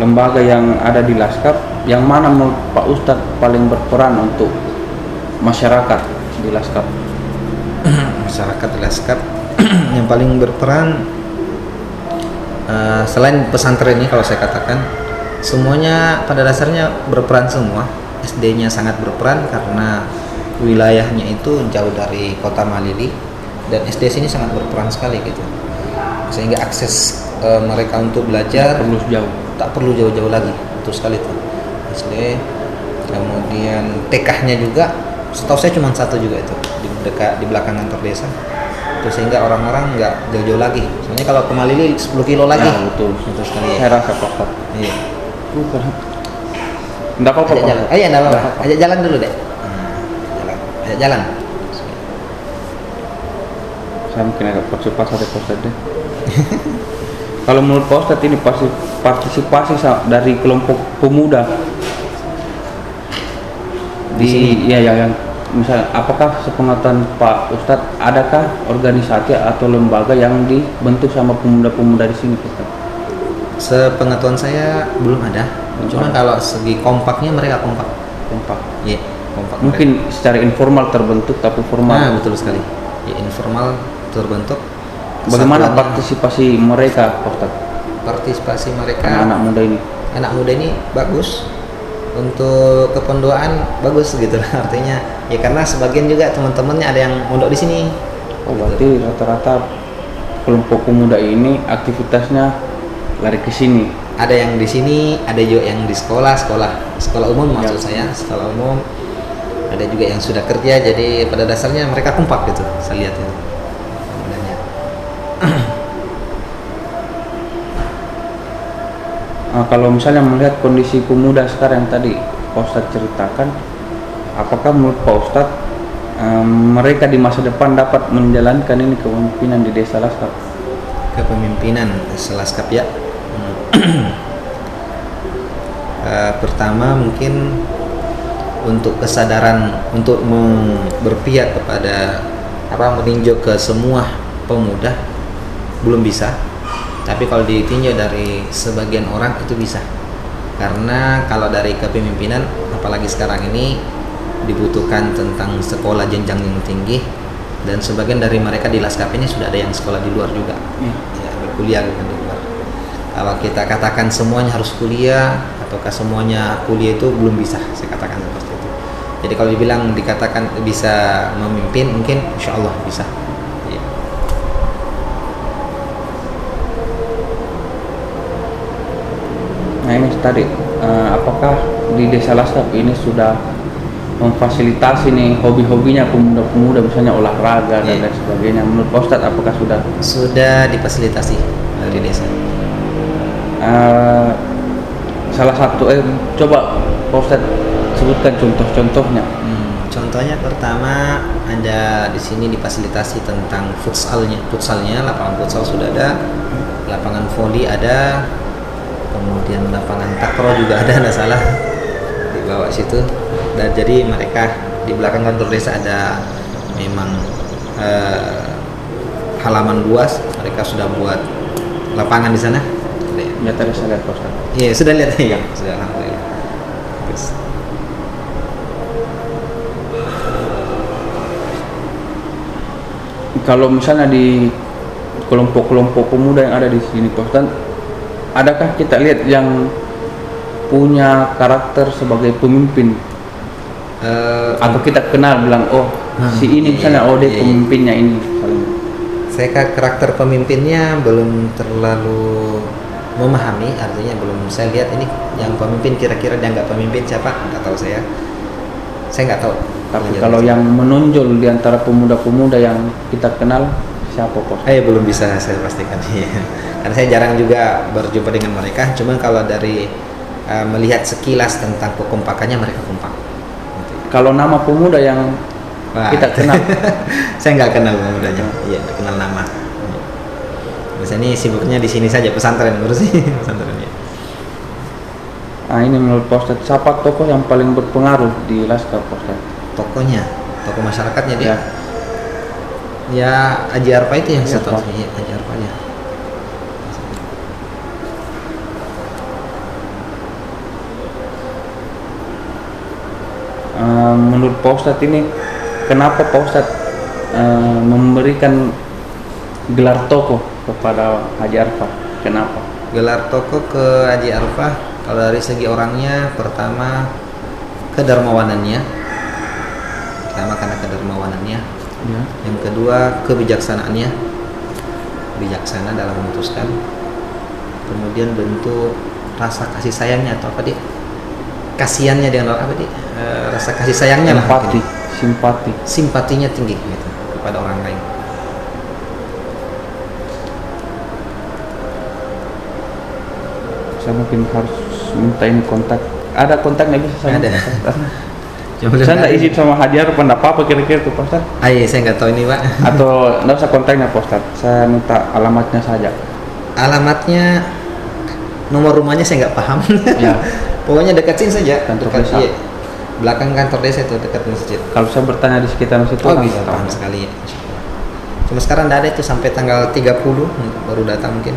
lembaga yang ada di Laskap, yang mana menurut Pak Ustadz paling berperan untuk masyarakat di Laskap?
Masyarakat di Laskap yang paling berperan selain pesantren ini, kalau saya katakan semuanya pada dasarnya berperan semua. SD-nya sangat berperan karena wilayahnya itu jauh dari kota Malili, dan SD sini sangat berperan sekali gitu, sehingga akses mereka untuk belajar tak perlu jauh-jauh lagi, betul sekali tuh SD. Kemudian TK-nya juga setahu saya cuma satu juga itu di belakang kantor desa itu, sehingga orang-orang nggak jauh-jauh lagi. Soalnya kalau ke Malili 10 kilo lagi.
Ya, betul
sekali.
Saya rasa Pak.
Iya.
Enggak apa-apa Pak.
Enggak apa-apa. Ajak jalan dulu deh. Ajak jalan.
Saya mungkin agak percepat saja Pak Ustadz deh. Kalau menurut Pak Ustadz ini partisipasi dari kelompok pemuda di sini. Ya yang misalnya, apakah sepengetahuan Pak Ustadz adakah organisasi atau lembaga yang dibentuk sama pemuda-pemuda di sini Pak Ustadz?
Sepengetahuan saya belum ada. Cuma kalau segi kompaknya mereka kompak. Iya, kompak.
Mungkin mereka secara informal terbentuk tapi formal.
Nah, betul sekali. Ya, informal terbentuk.
Bagaimana partisipasi mereka, Pak Ustadz?
Partisipasi mereka
anak muda ini.
Anak muda ini bagus. Untuk kependuaan bagus gitu lah, artinya ya karena sebagian juga teman-temannya ada yang mondok di sini.
Oh, berarti rata-rata kelompok pemuda ini aktivitasnya lari ke sini.
Ada yang di sini, ada juga yang di sekolah umum maksud saya, sekolah umum. Ada juga yang sudah kerja, jadi pada dasarnya mereka kompak gitu, saya lihat itu.
Kalau misalnya melihat kondisi pemuda sekarang yang tadi Pak Ustadz ceritakan, apakah menurut Pak Ustadz mereka di masa depan dapat menjalankan ini kepemimpinan di desa Laskap?
Kepemimpinan desa Laskap ya. Pertama mungkin untuk kesadaran untuk berpihak kepada meninjau ke semua pemuda belum bisa. Tapi kalau ditinjau dari sebagian orang itu bisa. Karena kalau dari kepemimpinan, apalagi sekarang ini dibutuhkan tentang sekolah jenjang yang tinggi, dan sebagian dari mereka di Laskap ini sudah ada yang sekolah di luar juga. Ya, kuliah di luar. Kalau kita katakan semuanya harus kuliah ataukah semuanya kuliah itu belum bisa, saya katakan seperti itu. Jadi kalau dikatakan bisa memimpin, mungkin insya Allah bisa.
Nah ini tadi, apakah di desa Laskap ini sudah memfasilitasi nih hobi-hobinya pemuda-pemuda, misalnya olahraga dan lain sebagainya? Menurut Pak Ustadz apakah sudah
difasilitasi di desa?
Salah satu, coba Pak Ustadz sebutkan contoh-contohnya.
Contohnya pertama ada di sini difasilitasi tentang futsalnya, lapangan futsal sudah ada, lapangan voli ada. Kemudian lapangan takraw juga ada, nggak salah, di bawah situ. Dan jadi mereka Di belakang kantor desa ada memang halaman luas, mereka sudah buat lapangan di sana.
Ya tadi saya lihat Pak Ustadz.
Iya, sudah lihat ya, sudah alhamdulillah. Terus,
Kalau misalnya di kelompok-kelompok pemuda yang ada di sini Pak Ustadz, adakah kita lihat yang punya karakter sebagai pemimpin? Atau kita kenal bilang, oh si ini misalnya, oh dia pemimpinnya ini.
saya karakter pemimpinnya belum terlalu memahami, artinya belum saya lihat ini yang pemimpin kira-kira dianggap pemimpin siapa, nggak tahu saya nggak tahu.
Tapi kalau yang menonjol di antara pemuda-pemuda yang kita kenal siapa Pak?
Belum bisa saya pastikan. Karena saya jarang juga berjumpa dengan mereka. Cuma kalau dari melihat sekilas tentang kekompakannya, mereka kompak.
Kalau nama pemuda yang kita kenal,
saya nggak kenal pemudanya. Iya, kenal nama. Biasanya ini sibuknya di sini saja, pesantren ngurusin pesantren ya.
Nah ini menurut Pak Ustadz, siapa tokoh yang paling berpengaruh di Laskar Pak Ustadz?
Tokohnya, tokoh masyarakatnya dia.
Ya.
Ya Haji Arfa itu yang
Haji
satu.
Arfa.
Iya, Haji Arfa ya.
Menurut Pak Ustadz ini, kenapa Pak Ustadz memberikan gelar tokoh kepada Haji Arfa? Kenapa?
Gelar tokoh ke Haji Arfa, kalau dari segi orangnya, pertama kedermawanannya, karena kedermawanannya.
Ya.
Yang kedua kebijaksanaannya, bijaksana dalam memutuskan. Kemudian bentuk rasa kasih sayangnya atau apa dia? Kasihannya dengan apa dia? Rasa kasih sayangnya lah.
Empati,
Mungkin.
simpati.
Simpatinya tinggi gitu kepada orang lain.
Saya mungkin harus minta ini kontak. Ada kontaknya bisa saya?
Ada.
Saya nggak izin sama Haji Arfa, apa kira-kira tuh Pak Ustadz?
Iya, saya nggak tahu ini Pak.
Atau nggak usah kontaknya Pak Ustadz, saya minta alamatnya saja.
Alamatnya, nomor rumahnya saya nggak paham.
Ya.
Pokoknya dekat sini saja.
Kantor
Dekat,
desa.
iya. Belakang kantor desa itu, dekat masjid.
Kalau saya bertanya di sekitar situ,
Oh
kan
bisa,
tahu.
paham sekali ya. Cuma sekarang tidak ada itu sampai tanggal 30 baru datang mungkin.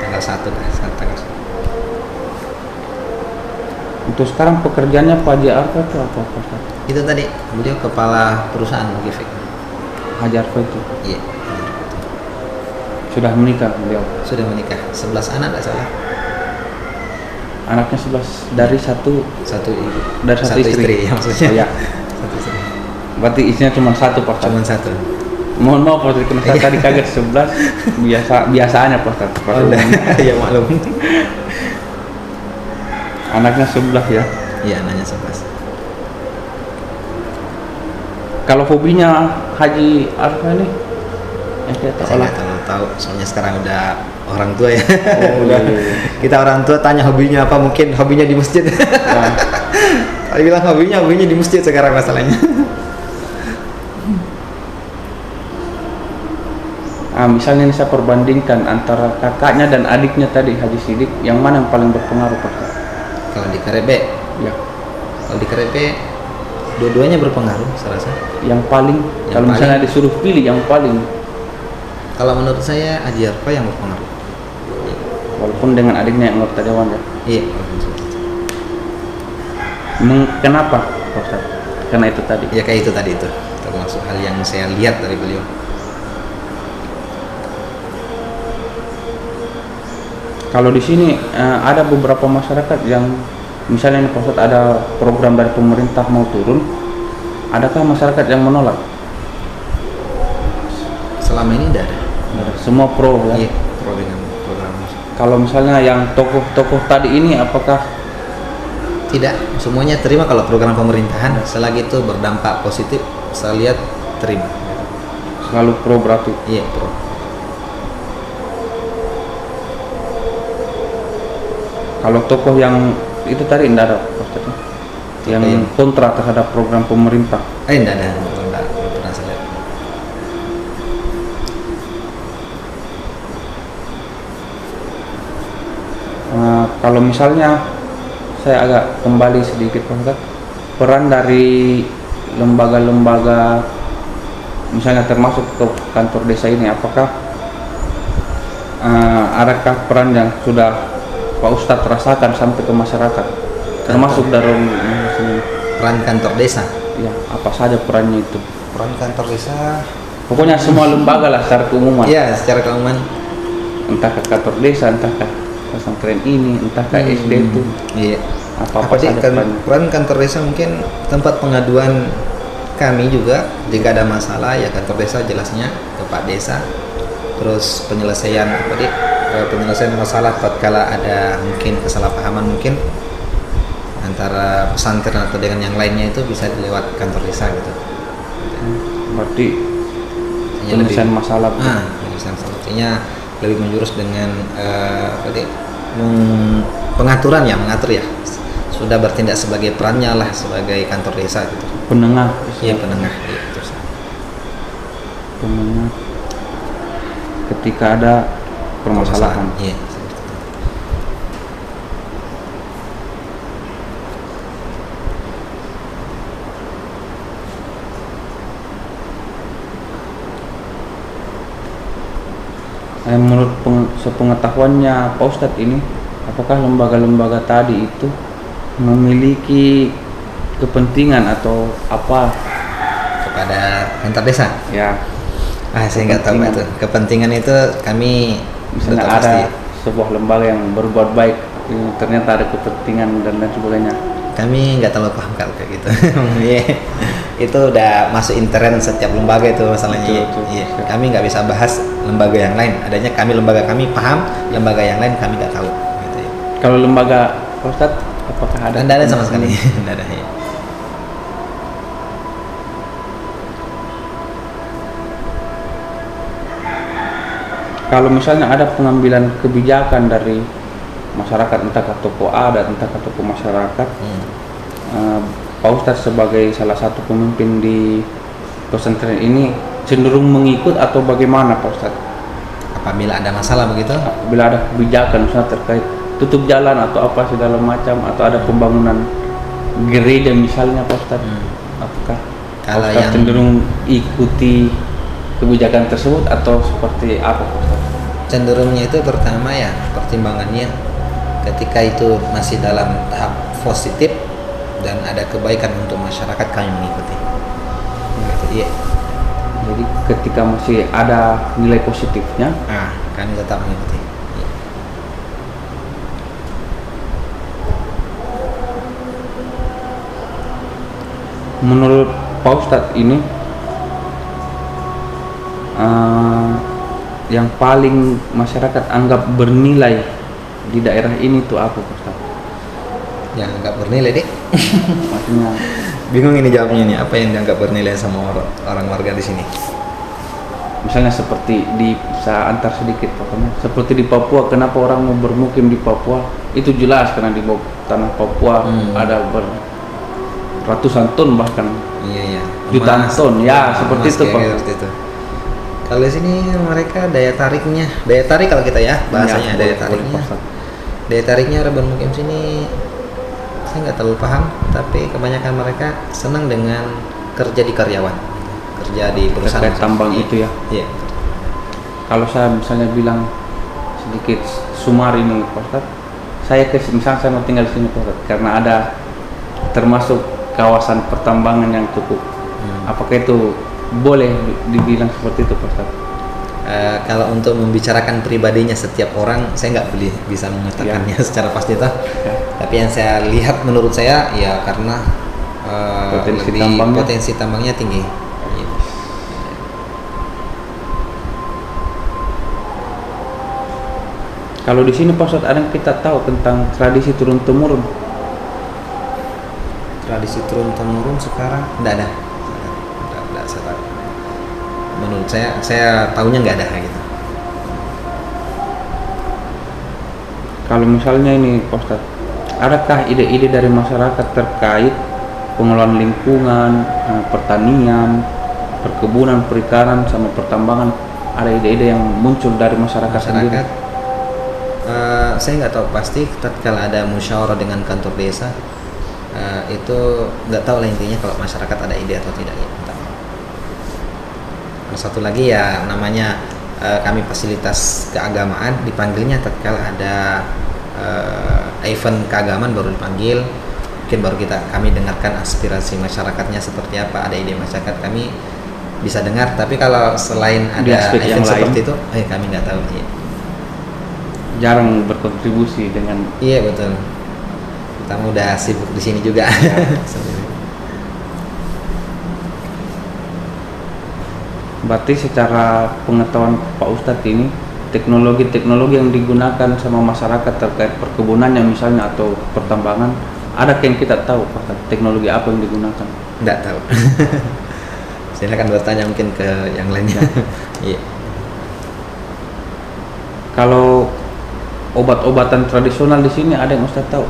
Tanggal 1 lah, tanggal 1.
Untuk sekarang pekerjaannya Pak Haji Arfa itu apa Pak Ustadz?
Itu tadi, beliau kepala perusahaan Gifik.
Haji Arfa itu
Iya.
sudah menikah beliau.
Sudah menikah, 11 anak tidak salah.
Anaknya 11 dari satu
Satu ibu.
dari satu istri.
Ya, maksudnya.
Oh, ya.
Satu istri.
Berarti istrinya cuma satu Pak Ustadz.
Cuma satu.
Mohon maaf Pak Ustadz, karena saya tadi kaget 11 biasanya Pak Ustadz.
Oh, ya maklum.
Anaknya 11 ya.
Iya, anaknya 11.
Kalau hobinya Haji Arfa ini yang kita tahu
Saya
lah.
nggak terlalu tahu, soalnya sekarang udah orang tua ya.
Oh,
Udah.
iya.
Kita orang tua tanya hobinya apa, mungkin hobinya di masjid.
Nah,
Kalau bilang hobinya di masjid sekarang masalahnya.
misalnya ini saya perbandingkan antara kakaknya dan adiknya tadi Haji Sidik, yang mana yang paling berpengaruh Pak Ustadz?
Kalau di Karebe,
Ya,
kalau di Karebe dua-duanya berpengaruh, saya rasa.
yang paling kalau
paling-
misalnya disuruh pilih yang paling,
Kalau menurut saya Haji Arfa yang berpengaruh.
walaupun dengan adiknya yang anggota dewan ya.
Iya.
Kenapa Pak Ustadz? Karena itu tadi.
Ya kayak itu tadi itu, termasuk hal yang saya lihat dari beliau.
Kalau di sini ada beberapa masyarakat yang misalnya Pak Ustadz ada program dari pemerintah mau turun, adakah masyarakat yang menolak?
Selama ini tidak ada.
Semua pro ya.
Iya, pro dengan program.
Kalau misalnya yang tokoh-tokoh tadi ini apakah
Tidak, semuanya terima kalau program pemerintahan. Selagi itu berdampak positif, saya lihat terima.
selalu pro berarti?
Iya, pro.
Kalau tokoh yang itu tadi tidak ada Pak Ustadz, yang
yang-
kontra terhadap program pemerintah.
Tidak ada, belum pernah saya lihat.
Kalau misalnya saya agak kembali sedikit Pak Ustadz, peran dari lembaga-lembaga misalnya termasuk ke kantor desa ini, apakah adakah peran yang sudah Pak Ustadz rasakan sampai ke masyarakat termasuk dalam
Peran kantor desa.
ya apa saja perannya itu?
Peran kantor desa.
Pokoknya semua lembaga lah secara keumuman.
Ya, secara keumuman.
Entah ke kantor desa, entah ke pesantren ini, entah ke SD itu.
Iya.
Apa
Jadi
saja perannya?
peran kantor desa mungkin tempat pengaduan kami juga jika ada masalah ya kantor desa jelasnya ke Pak Desa. Terus penyelesaian penyelesaian masalah tatkala ada mungkin kesalahpahaman mungkin antara pesantren atau dengan yang lainnya itu bisa dilewat kantor desa gitu.
Berarti
Artinya
penyelesaian masalah.
penyelesaian masalahnya lebih menjurus dengan pengaturan ya, mengatur ya. Sudah bertindak sebagai perannya lah sebagai kantor desa gitu.
Penengah.
Iya, penengah. Iya, terus.
Penengah. Ketika ada permasalahan.
Iya.
Menurut sepengetahuannya Pak Ustadz ini, apakah lembaga-lembaga tadi itu memiliki kepentingan atau apa
Kepada kantor desa.
ya?
Saya nggak tahu Pak, itu. Kepentingan itu kami
Misalnya
belum tahu
ada
pasti.
sebuah lembaga yang berbuat baik, ternyata ada kepentingan dan lain sebagainya.
Kami nggak terlalu paham kalau kayak gitu. Iya. Itu udah masuk intern setiap lembaga itu masalahnya.
Betul.
Iya. Kami nggak bisa bahas lembaga yang lain. Adanya kami lembaga kami paham, lembaga yang lain kami nggak tahu. Gitu ya.
Kalau lembaga Pak Ustadz, apakah ada?
Nggak ada sama sekali. Nggak ada. Ya.
Kalau misalnya ada pengambilan kebijakan dari masyarakat, entah ke tokoh adat, entah ke tokoh masyarakat, Pak Ustadz sebagai salah satu pemimpin di pesantren ini cenderung mengikut atau bagaimana Pak Ustadz?
Apabila ada masalah begitu,
Bila ada kebijakan misalnya terkait tutup jalan atau apa segala macam, atau ada pembangunan gereja misalnya Pak Ustadz, apakah
Kalau
Pak Ustadz
yang-
cenderung ikuti kebijakan tersebut atau seperti apa Pak Ustadz?
cenderungnya itu pertama ya pertimbangannya ketika itu masih dalam tahap positif dan ada kebaikan untuk masyarakat kami mengikuti. Gitu, iya.
Jadi ketika masih ada nilai positifnya,
Kami tetap mengikuti. Iya.
menurut Pak Ustadz ini yang paling masyarakat anggap bernilai di daerah ini tuh apa Pak Ustadz?
Yang nggak bernilai deh.
Maksudnya
Bingung ini jawabnya nih. Apa yang dianggap bernilai sama orang warga di sini?
misalnya seperti saya antar sedikit pokoknya seperti di Papua, kenapa orang mau bermukim di Papua? Itu jelas karena di tanah Papua ada ratusan ton bahkan
Iya.
jutaan
Emas,
ton ya, seperti
emas
itu
kayak
Pak.
seperti itu. Kalau di sini mereka daya tarik kalau kita ya bahasanya
Ya,
daya
boleh,
tariknya.
Pak Ustadz.
Daya tariknya orang bermukim sini saya nggak terlalu paham, tapi kebanyakan mereka senang dengan kerja di karyawan, kerja di perusahaan
Terkait tambang
Iya.
itu ya.
Iya.
Kalau saya misalnya bilang sedikit sumar ini Pak Ustadz, saya misalnya saya mau tinggal di sini Pak Ustadz, karena ada termasuk kawasan pertambangan yang cukup, apakah itu boleh dibilang seperti itu Pak Ustadz?
Kalau untuk membicarakan pribadinya setiap orang, saya nggak bisa mengatakannya secara pasti toh.
Ya.
Tapi yang saya lihat menurut saya ya karena potensi tambangnya tinggi. Iya.
Kalau di sini Pak Ustadz ada yang kita tahu tentang tradisi turun temurun.
Tradisi turun temurun sekarang nggak ada. Nggak saya tahu. Menurut saya tahunya nggak ada gitu.
Kalau misalnya ini Pak Ustadz, adakah ide-ide dari masyarakat terkait pengelolaan lingkungan, pertanian, perkebunan, perikanan, sama pertambangan? Ada ide-ide yang muncul dari masyarakat sendiri?
Saya nggak tahu pasti tatkala ada musyawarah dengan kantor desa Itu nggak tahu lah intinya kalau masyarakat ada ide atau tidak ya. Entah. Terus satu lagi ya namanya kami fasilitas keagamaan dipanggilnya tatkala ada event keagamaan baru dipanggil, mungkin baru kami dengarkan aspirasi masyarakatnya seperti apa, ada ide masyarakat kami bisa dengar. Tapi kalau selain
Di
ada
aspek yang
event seperti
lain,
itu kami nggak tahu ya.
jarang berkontribusi dengan.
Iya betul, kita udah sibuk di sini juga.
Berarti secara pengetahuan Pak Ustadz ini, teknologi-teknologi yang digunakan sama masyarakat terkait perkebunannya misalnya atau pertambangan, ada yang kita tahu Pak, teknologi apa yang digunakan?
Nggak tahu. Silakan bertanya mungkin ke yang lainnya. Iya.
Kalau obat-obatan tradisional di sini ada yang Ustadz tahu?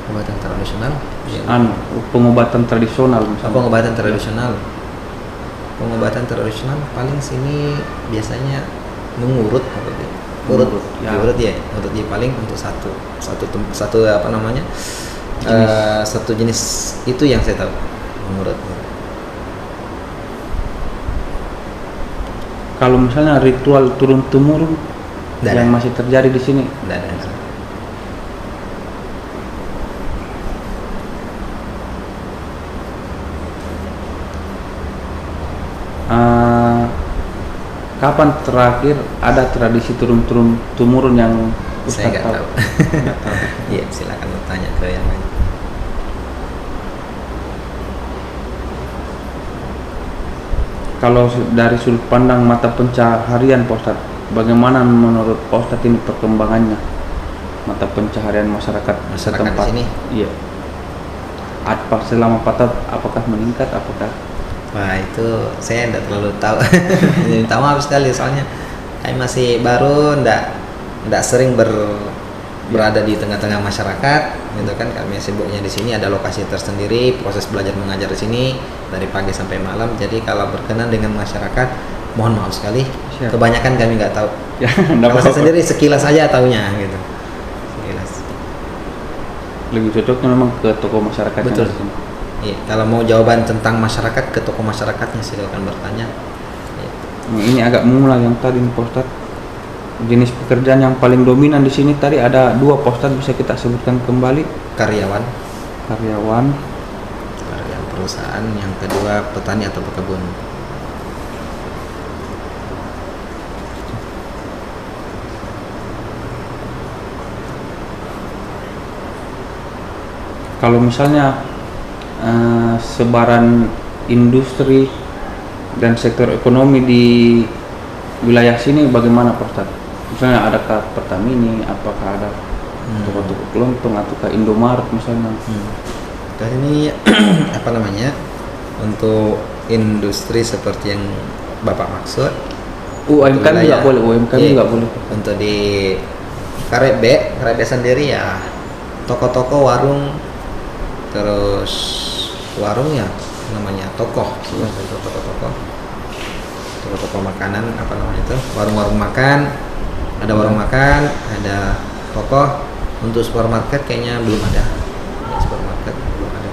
Pengobatan tradisional? Iya.
Pengobatan tradisional misalnya.
Pengobatan tradisional. Pengobatan tradisional paling sini biasanya mengurut urut
ya.
Urut ya, urut ya paling untuk satu apa namanya? Satu jenis itu yang saya tahu, mengurut.
Kalau misalnya ritual turun temurun yang masih terjadi di sini,
tidak ada.
kapan terakhir ada tradisi turun temurun yang
Saya
Ustadz
nggak tahu. Iya, silakan bertanya ke yang lain.
Kalau dari sudut pandang mata pencaharian Pak Ustadz, bagaimana menurut Pak Ustadz ini perkembangannya mata pencaharian masyarakat setempat?
Di sini?
Iya. Apa selama 4 tahun apakah meningkat apakah?
Wah itu saya tidak terlalu tahu. Minta maaf sekali soalnya saya masih baru, tidak sering berada di tengah-tengah masyarakat, gitu kan. Kami sibuknya di sini, ada lokasi tersendiri, proses belajar mengajar di sini dari pagi sampai malam. Jadi kalau berkenan dengan masyarakat, mohon maaf sekali.
Siap.
Kebanyakan kami nggak tahu.
Ya,
Kalau saya sendiri sekilas saja taunya, gitu. Sekilas.
Lebih cocoknya memang ke tokoh masyarakat.
Betul. Iya, kalau mau jawaban tentang masyarakat ke tokoh masyarakatnya silakan bertanya. Iya.
Ini agak mengulang yang tadi Pak Ustadz. Jenis pekerjaan yang paling dominan di sini tadi ada 2 Pak Ustadz, bisa kita sebutkan kembali?
Karyawan perusahaan, yang kedua petani atau pekebun.
Kalau misalnya sebaran industri dan sektor ekonomi di wilayah sini bagaimana Pak Ustadz? Misalnya adakah Pertamini, apakah ada toko-toko kelontong ataukah Indomaret misalnya?
Dan ini apa namanya, untuk industri seperti yang Bapak maksud,
UMKM juga boleh, UMKM juga boleh.
Untuk di Karebe sendiri ya toko-toko, warung, terus warung ya namanya toko makanan, apa namanya itu, warung-warung makan, ada warung makan, ada toko. Untuk supermarket kayaknya belum ada. Ya, supermarket belum ada.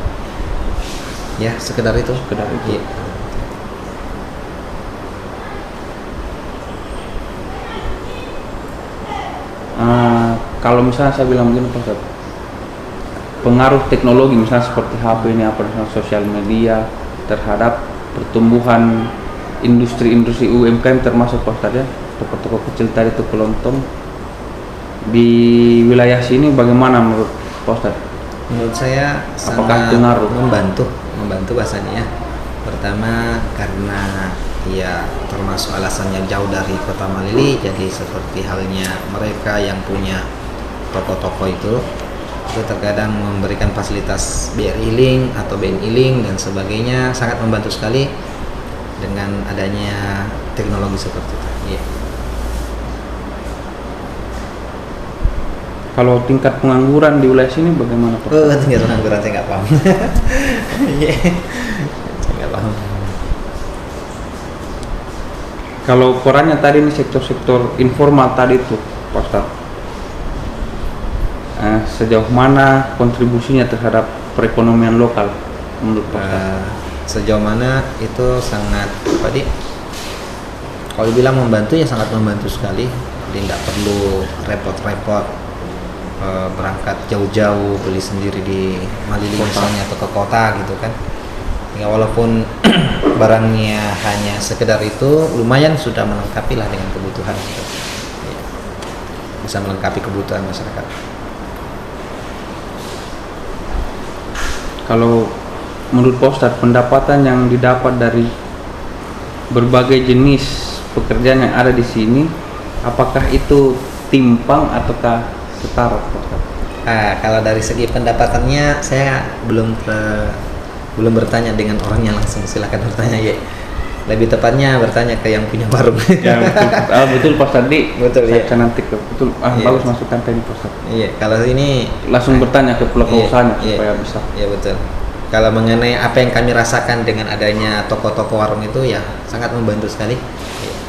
Ya sekedar itu. Iya.
Kalau misalnya saya bilang begini Pak Ustadz, pengaruh teknologi misalnya seperti HP ini, apa sosial media terhadap pertumbuhan industri UMKM termasuk Pak Ustadz ya, toko-toko kecil tadi itu kelontong di wilayah sini bagaimana menurut Pak Ustadz?
Menurut saya
Apakah
sangat
pengaruh?
membantu bahasanya ya. Pertama karena ya termasuk alasannya jauh dari kota Malili, jadi seperti halnya mereka yang punya toko-toko itu terkadang memberikan fasilitas BRI Link atau BNI Link dan sebagainya, sangat membantu sekali dengan adanya teknologi seperti itu. Iya.
Kalau tingkat pengangguran di wilayah sini bagaimana Pak?
Tingkat pengangguran saya nggak paham. Iya, saya nggak paham.
Kalau korannya tadi ini sektor-sektor informal tadi itu Pak Ustadz, sejauh mana kontribusinya terhadap perekonomian lokal menurut Pak Ustadz?
Sejauh mana itu sangat apa di? Kalau bilang membantu ya sangat membantu sekali. Jadi tidak perlu repot-repot berangkat jauh-jauh beli sendiri di Malili misalnya atau ke kota gitu kan. Ya walaupun barangnya hanya sekedar itu, lumayan sudah melengkapi lah dengan kebutuhan gitu. Ya, bisa melengkapi kebutuhan masyarakat.
Kalau menurut Pak Ustadz, pendapatan yang didapat dari berbagai jenis pekerjaan yang ada di sini, apakah itu timpang ataukah setara, Pak Ustadz?
Kalau dari segi pendapatannya saya belum bertanya dengan orangnya langsung, silakan bertanya ya. Lebih tepatnya bertanya ke yang punya warung.
Ya betul Pak Ustadz.
Betul ya.
Saya nanti betul.
Iya,
Bagus
betul.
masukan tadi Pak Ustadz.
Iya, kalau ini
Langsung bertanya ke pelaku usahanya supaya bisa.
Iya betul. Kalau mengenai apa yang kami rasakan dengan adanya toko-toko warung itu ya sangat membantu sekali.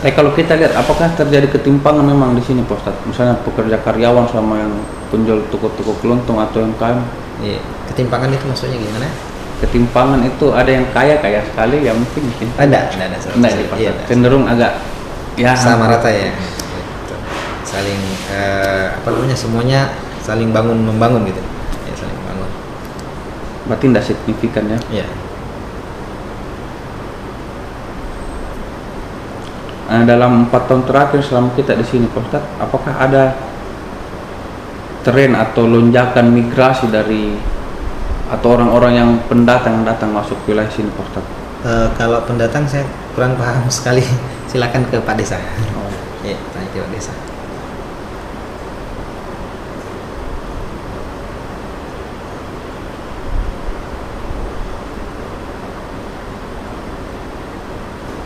Kalau kita lihat apakah terjadi ketimpangan memang di sini Pak Ustadz? Misalnya pekerja karyawan sama yang penjual toko-toko kelontong atau yang UMKM.
Iya. Ketimpangan itu maksudnya gimana?
Ketimpangan itu ada yang kaya sekali ya mungkin.
Ada
Pak Ustadz. Cenderung agak ya
sama rata ya. Betul. Saling apa namanya, semuanya saling membangun gitu. Ya, saling membangun.
Berarti tidak signifikan ya.
Iya.
Dalam 4 tahun terakhir selama kita di sini Pak Ustadz, apakah ada tren atau lonjakan migrasi dari atau orang-orang yang pendatang datang masuk wilayah sini Pak Ustadz?
Kalau pendatang saya kurang paham sekali. Silakan ke Pak Desa.
Oh.
Iya, tanya ke Pak Desa.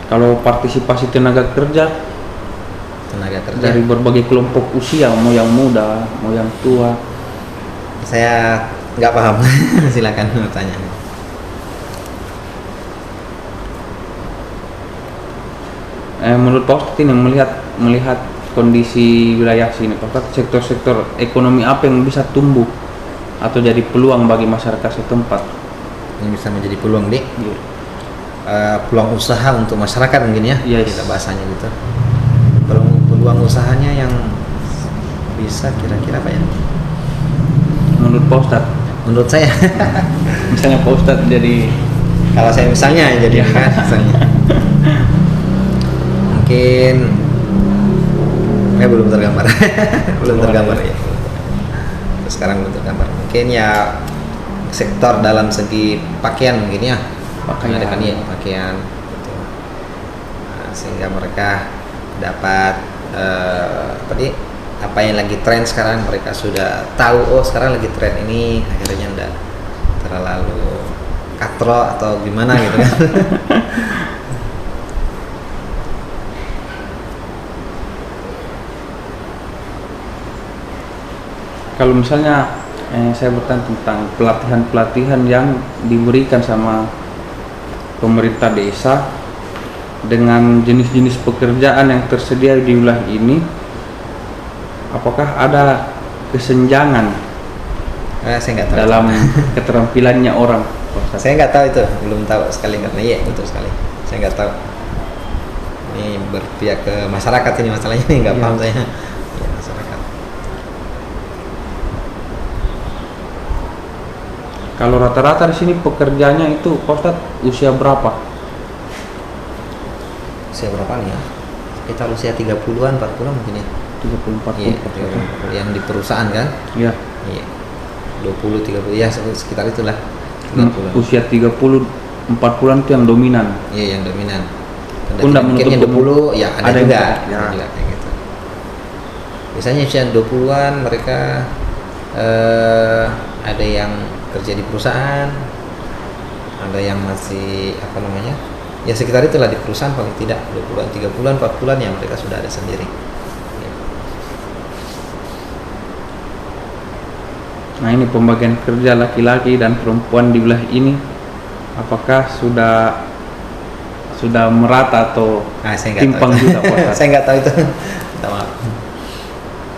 Kalau partisipasi tenaga kerja dari berbagai kelompok usia, mau yang muda, mau yang tua,
saya nggak paham. Silakan bertanya.
Menurut Pak Ustadz ini melihat kondisi wilayah sini Pak Ustadz, sektor-sektor ekonomi apa yang bisa tumbuh atau jadi peluang bagi masyarakat setempat?
Ini bisa menjadi peluang deh.
Iya.
Peluang usaha untuk masyarakat mungkin ya,
Yes.
kita bahasanya gitu. Peluang usahanya yang bisa kira-kira apa ya?
Menurut Pak Ustadz,
Menurut saya,
misalnya Pak Ustadz jadi
kalau saya misalnya jadi kan, misalnya. Mungkin belum tergambar. Belum tergambar ya. Sekarang belum tergambar. Mungkin ya sektor dalam segi pakaian mungkin ya.
Pakaian.
Pakaian gitu. Nah, sehingga mereka dapat apa yang lagi tren sekarang, mereka sudah tahu sekarang lagi tren ini, akhirnya enggak terlalu katro atau gimana gitu kan.
kalau misalnya saya bertanya tentang pelatihan-pelatihan yang diberikan sama pemerintah desa dengan jenis-jenis pekerjaan yang tersedia di wilayah ini, apakah ada kesenjangan
Saya nggak tahu
dalam keterampilannya orang?
saya nggak tahu itu, belum tahu sekali karena iya betul sekali, saya nggak tahu. Ini berpihak ke masyarakat ini masalahnya, ini nggak paham saya. Ya, masyarakat.
Kalau rata-rata di sini pekerjanya itu Pak Ustadz usia berapa?
Usia berapa nih ya? Kita usia 30-an, 40-an mungkin ya.
34
Iya, 30. Yang di perusahaan kan?
Ya.
Iya. 20, 30 ya sekitar itulah. 30-an.
Usia 30 40-an itu yang dominan.
Iya, yang dominan.
Pun tidak
Mungkin yang
menutup
20 ya ada
yang
juga.
ya.
Ada juga kayak gitu. Biasanya usia 20-an mereka ada yang kerja di perusahaan, ada yang masih apa namanya, ya sekitar itulah di perusahaan paling tidak 20-an, 30-an, 40-an yang mereka sudah ada sendiri ya.
Nah ini pembagian kerja laki-laki dan perempuan di wilayah ini, apakah sudah merata atau
Saya nggak
timpang
tahu itu.
juga Pak Ustadz?
Saya nggak tahu itu. Minta maaf.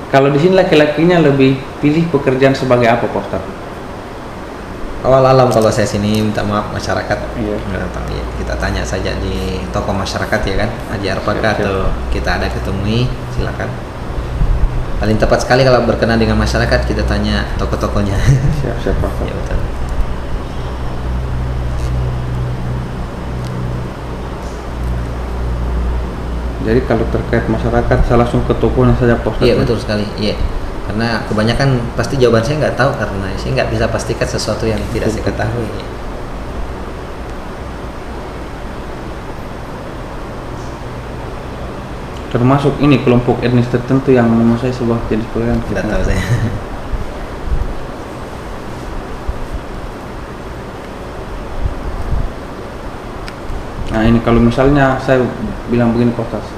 Kalau di sini laki-lakinya lebih pilih pekerjaan sebagai apa Pak Ustadz?
alam kalau saya sini minta maaf masyarakat.
Iya.
Nggak tahu ya. Kita tanya saja di toko masyarakat ya kan. Haji Arfakah
Siap, siap.
atau kita ada ketemui, silakan. Paling tepat sekali kalau berkenan dengan masyarakat kita tanya toko-tokonya.
Siap Pak Ustadz.
Ya betul.
Jadi kalau terkait masyarakat saya langsung ke tokonya saja Pak Ustadz.
Iya betul sekali. Iya. Karena kebanyakan pasti jawaban saya nggak tahu karena saya nggak bisa pastikan sesuatu yang tidak saya ketahui.
Termasuk ini kelompok etnis tertentu yang menguasai sebuah jenis kelahiran.
Tidak tahu saya.
Nah ini kalau misalnya saya bilang begini Pak Ustadz,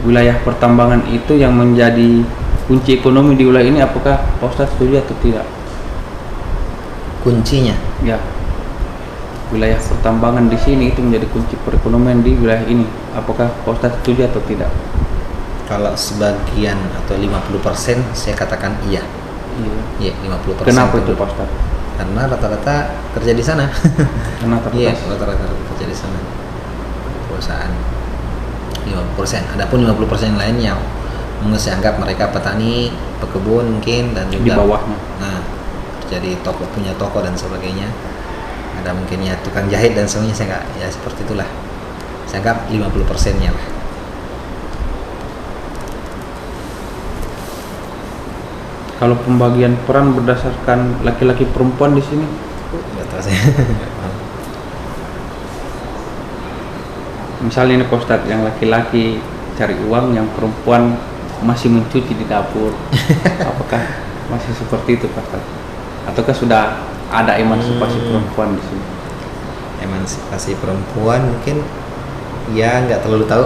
wilayah pertambangan itu yang menjadi kunci ekonomi di wilayah ini, apakah Pak Ustadz setuju atau tidak?
Kuncinya.
Ya, wilayah pertambangan di sini itu menjadi kunci perekonomian di wilayah ini, apakah Pak Ustadz setuju atau tidak?
Kalau sebagian atau 50% saya katakan iya.
Iya.
Iya, 50%.
Kenapa itu Pak Ustadz?
Karena rata-rata kerja di sana.
Karena
Iya,
terbatas.
rata-rata kerja di sana. Perusahaan 50%. Adapun 50% lainnya saya anggap mereka petani, pekebun mungkin dan
Di
juga
bawahnya.
nah, jadi toko punya toko dan sebagainya. Ada mungkin ya tukang jahit dan semuanya saya nggak ya seperti itulah. Saya anggap 50%-nya lah.
Kalau pembagian peran berdasarkan laki-laki perempuan di sini,
Nggak tahu saya.
misalnya ini Pak Ustadz, yang laki-laki cari uang, yang perempuan masih mencuci di dapur, apakah masih seperti itu Pak Ustadz? Ataukah sudah ada emansipasi perempuan di sini?
Emansipasi perempuan mungkin ya nggak terlalu tahu.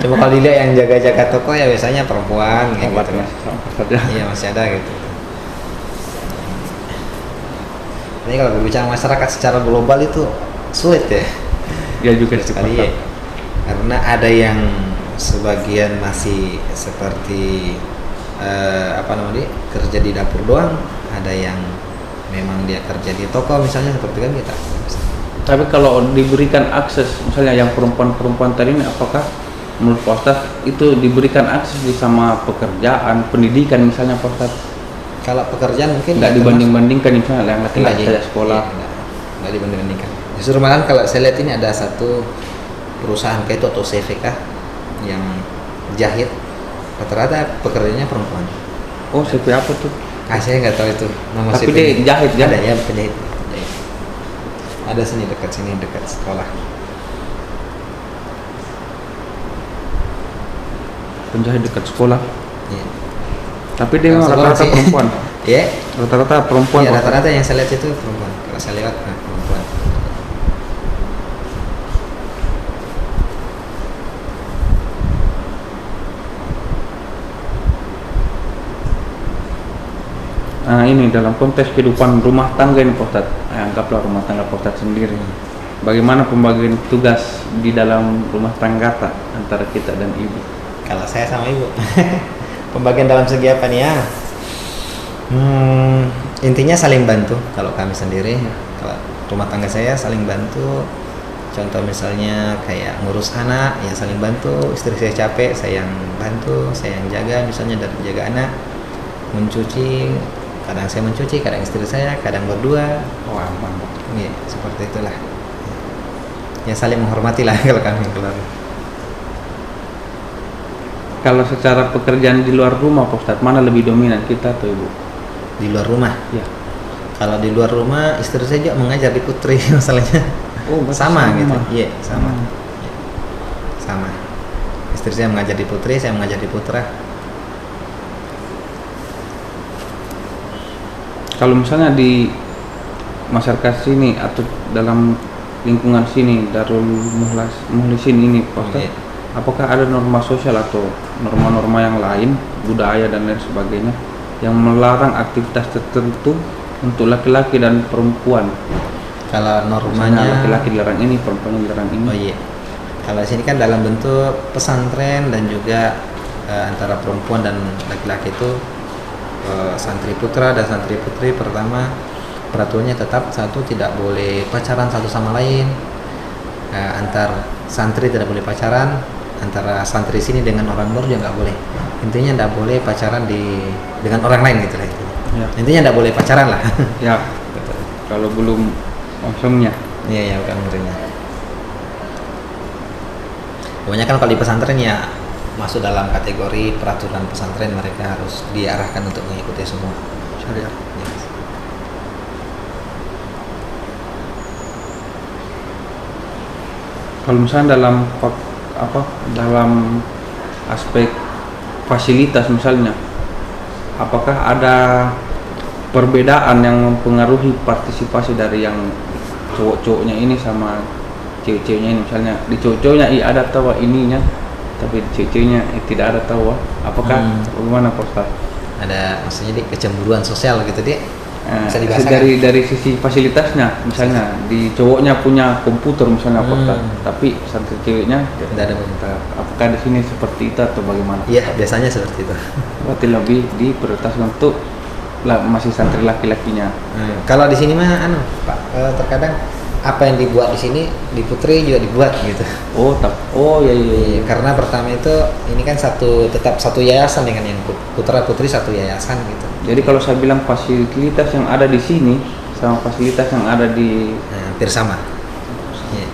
Cuma kalau dilihat yang jaga-jaga toko ya biasanya perempuan kayak gitu.
Masih sama Pak Ustadz ya?
Iya masih ada gitu. Ini kalau berbicara masyarakat secara global itu sulit ya.
Ya juga sih, Pak
Sekali ya.
Ustadz.
Karena ada yang sebagian masih seperti apa namanya kerja di dapur doang, ada yang memang dia kerja di toko misalnya seperti kan kita.
Tapi kalau diberikan akses, misalnya yang perempuan-perempuan tadi ini, apakah menurut Pak Ustadz itu diberikan akses di sama pekerjaan, pendidikan misalnya Pak Ustadz?
Kalau pekerjaan mungkin
Nggak
ya
dibanding-bandingkan misalnya yang
Enggak,
laki-laki saja sekolah.
iya, enggak dibanding-bandingkan. Justru malah kalau saya lihat ini ada satu perusahaan kayak itu atau CVK yang jahit, rata-rata pekerjanya perempuan.
Oh, CV apa tuh?
Saya nggak tahu itu nama
Tapi
CV.
dia jahit kan?
Ada ya penjahit. Ada sini dekat sekolah.
Penjahit dekat sekolah.
Iya.
Tapi dia
Kalau sekolah
rata-rata
sih.
perempuan.
Ya.
Rata-rata perempuan.
Iya,
Pak.
rata-rata yang saya lihat itu perempuan. Kalau saya lewat perempuan.
Nah ini dalam konteks kehidupan rumah tangga ini Pak Ustadz, anggaplah rumah tangga Pak Ustadz sendiri. Bagaimana pembagian tugas di dalam rumah tangga antara kita dan ibu?
Kalau saya sama ibu. Pembagian dalam segi apa nih ya? Intinya saling bantu. Kalau kami sendiri, kalau rumah tangga saya saling bantu. Contoh misalnya kayak ngurus anak, ya saling bantu. Istri saya capek, saya yang bantu, saya yang jaga. Misalnya dari jaga anak, mencuci. Kadang saya mencuci, kadang istri saya, kadang berdua.
Wah, mantap.
Iya, seperti itulah. Ya saling menghormati lah kalau kami keluarga.
Kalau secara pekerjaan di luar rumah Pak Ustadz, mana lebih dominan, kita atau ibu?
Di luar rumah.
Ya.
Kalau di luar rumah, istri saya juga mengajar di Putri masalahnya.
Oh, berarti
sama gitu. Iya, sama.
Hmm.
Iya. Sama. Istri saya mengajar di Putri, saya mengajar di Putra.
Kalau misalnya di masyarakat sini atau dalam lingkungan sini, Darul Mukhlisin ini Pak Ustadz,
Iya.
apakah ada norma sosial atau norma-norma yang lain, budaya dan lain sebagainya yang melarang aktivitas tertentu untuk laki-laki dan perempuan?
Kalau
Misalnya
normanya
laki-laki dilarang ini, perempuan dilarang ini.
Oh iya. Kalau sini kan dalam bentuk pesantren dan juga antara perempuan dan laki-laki itu santri putra dan santri putri, pertama peraturannya tetap satu, tidak boleh pacaran satu sama lain. Antar santri tidak boleh pacaran, antara santri sini dengan orang luar juga nggak boleh. Intinya tidak boleh pacaran dengan orang lain gitu lah itu.
Ya.
Intinya tidak boleh pacaran lah.
Ya. Kalau belum langsungnya.
Iya ya, bukan muridnya. Pokoknya kan kalau di pesantren ya masuk dalam kategori peraturan pesantren, mereka harus diarahkan untuk mengikuti semua syariat. Yes.
Kalau misalnya dalam aspek fasilitas misalnya, apakah ada perbedaan yang mempengaruhi partisipasi dari yang cowok-cowoknya ini sama cewek-ceweknya ini? Misalnya di cowok-cowoknya ada tawa ininya, tapi di cewek-ceweknya tidak ada tawa. Apakah bagaimana Pak Ustaz?
Ada maksudnya kecemburuan sosial gitu dia. Bisa
dari sisi fasilitasnya, misalnya di cowoknya punya komputer misalnya Pak Ustaz, tapi santri ceweknya tidak ada komputer. Apakah di sini seperti itu atau bagaimana?
Iya, biasanya seperti itu.
Berarti lebih diprioritaskan untuk masih santri laki-lakinya.
Kalau di sini mah Pak, terkadang apa yang dibuat di sini di Putri juga dibuat gitu.
Iya.
Karena pertama itu ini kan tetap satu yayasan dengan yang putra putri, satu yayasan gitu.
Jadi kalau saya bilang fasilitas yang ada di sini sama fasilitas yang ada di
hampir sama. Ya.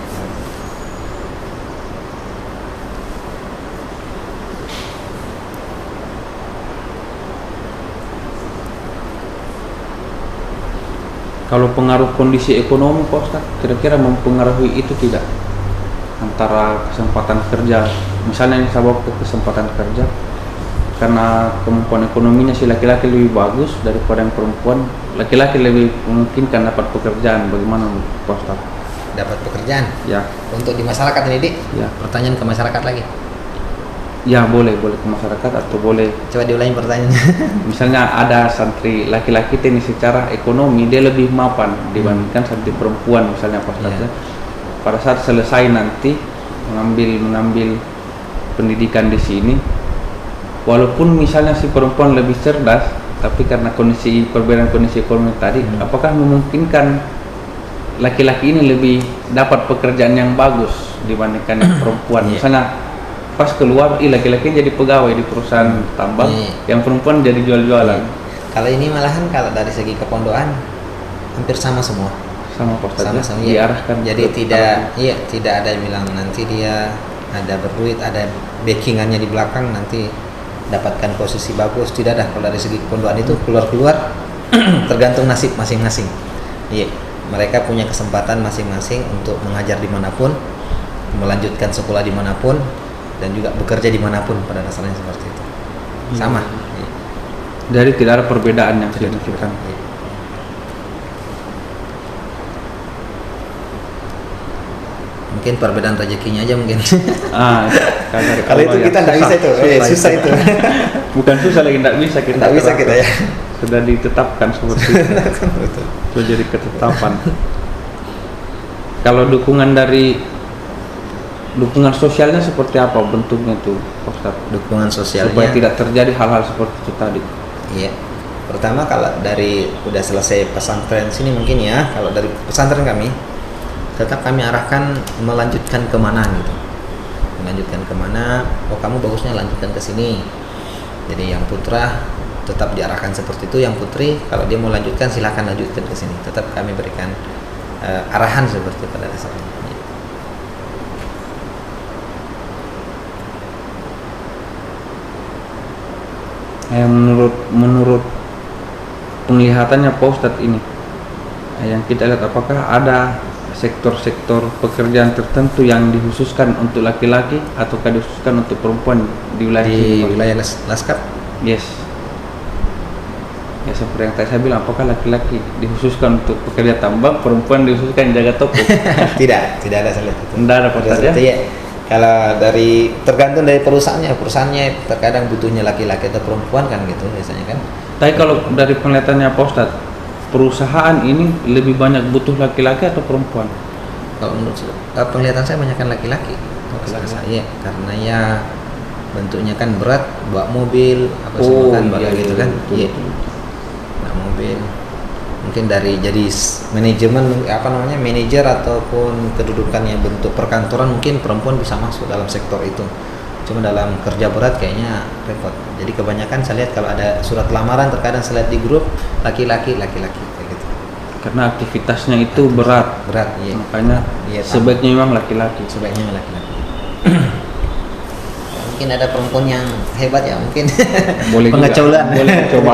Kalau pengaruh kondisi ekonomi Pak Ustaz, kira-kira mempengaruhi itu tidak? Antara kesempatan kerja, misalnya ini sabab ke kesempatan kerja, karena kemampuan ekonominya si laki-laki lebih bagus daripada yang perempuan, laki-laki lebih memungkinkan dapat pekerjaan. Bagaimana Pak Ustaz?
Dapat pekerjaan?
Ya.
Untuk di masyarakat ini, Dik?
Ya.
Pertanyaan ke masyarakat lagi?
Ya boleh ke masyarakat atau boleh.
Coba diulangi pertanyaannya.
Misalnya ada santri laki-laki ini secara ekonomi dia lebih mapan dibandingkan santri perempuan misalnya Pak Ustaz. Pada saat selesai nanti mengambil pendidikan di sini, walaupun misalnya si perempuan lebih cerdas, tapi karena perbedaan kondisi ekonomi tadi, apakah memungkinkan laki-laki ini lebih dapat pekerjaan yang bagus dibandingkan yang perempuan? Misalnya pas keluar, laki-laki jadi pegawai di perusahaan tambang, yang perempuan jadi jual-jualan.
Kalau ini malahan kalau dari segi kepondokan hampir sama semua.
Sama Pak Ustaz,
sama
diarahkan.
Jadi tidak ada yang bilang nanti dia ada berduit, ada backingannya di belakang nanti dapatkan posisi bagus. Tidak ada. Kalau dari segi kepondokan itu keluar tergantung nasib masing-masing. Iya, mereka punya kesempatan masing-masing untuk mengajar dimanapun, melanjutkan sekolah dimanapun, dan juga bekerja dimanapun, pada dasarnya seperti itu. Sama.
Jadi tidak ada perbedaan yang signifikan.
Mungkin perbedaan rezekinya aja mungkin.
Kalau
itu kita tidak bisa itu, susah itu.
Bukan susah lagi, tidak bisa kita.
Tidak bisa kita ya.
Sudah ditetapkan seperti itu. Sudah jadi ketetapan. Kalau dukungan sosialnya seperti apa bentuknya tuh Ustaz?
Dukungan sosialnya
supaya tidak terjadi hal-hal seperti itu tadi.
Iya. Pertama kalau dari udah selesai pesantren sini mungkin ya, kalau dari pesantren kami tetap kami arahkan melanjutkan kemana gitu. Melanjutkan kemana? Oh kamu bagusnya lanjutkan ke sini. Jadi yang putra tetap diarahkan seperti itu, yang putri kalau dia mau lanjutkan silakan lanjutkan ke sini. Tetap kami berikan arahan seperti pada dasarnya.
Menurut penglihatannya Pak Ustadz ini, yang kita lihat apakah ada sektor-sektor pekerjaan tertentu yang dikhususkan untuk laki-laki ataukah dikhususkan untuk perempuan di wilayah
Laskap?
Yes. Ya seperti yang tadi saya bilang, apakah laki-laki dikhususkan untuk pekerja tambang, perempuan dikhususkan jaga toko?
Tidak ada salah itu.
Tidak ada Pak Ustadz ya?
Kalau tergantung dari perusahaannya terkadang butuhnya laki-laki atau perempuan kan gitu biasanya kan.
Tapi kalau dari penglihatannya Pak Ustadz, perusahaan ini lebih banyak butuh laki-laki atau perempuan?
Kalau menurut penglihatan saya banyakkan laki-laki. Iya, karena ya bentuknya kan berat, bawa mobil apa semua kan bakal gitu kan. Iya. Bawa mobil. Mungkin dari jadi manajemen apa namanya manajer ataupun kedudukannya bentuk perkantoran mungkin perempuan bisa masuk dalam sektor itu. Cuma dalam kerja berat kayaknya repot. Jadi kebanyakan saya lihat kalau ada surat lamaran terkadang saya lihat di grup laki-laki kayak gitu.
Karena aktivitasnya itu berat.
Iya.
Makanya
iya,
sebaiknya memang laki-laki.
Sebaiknya laki-laki. Mungkin ada perempuan yang hebat ya, mungkin
Boleh juga.
pengecualian.
Boleh coba.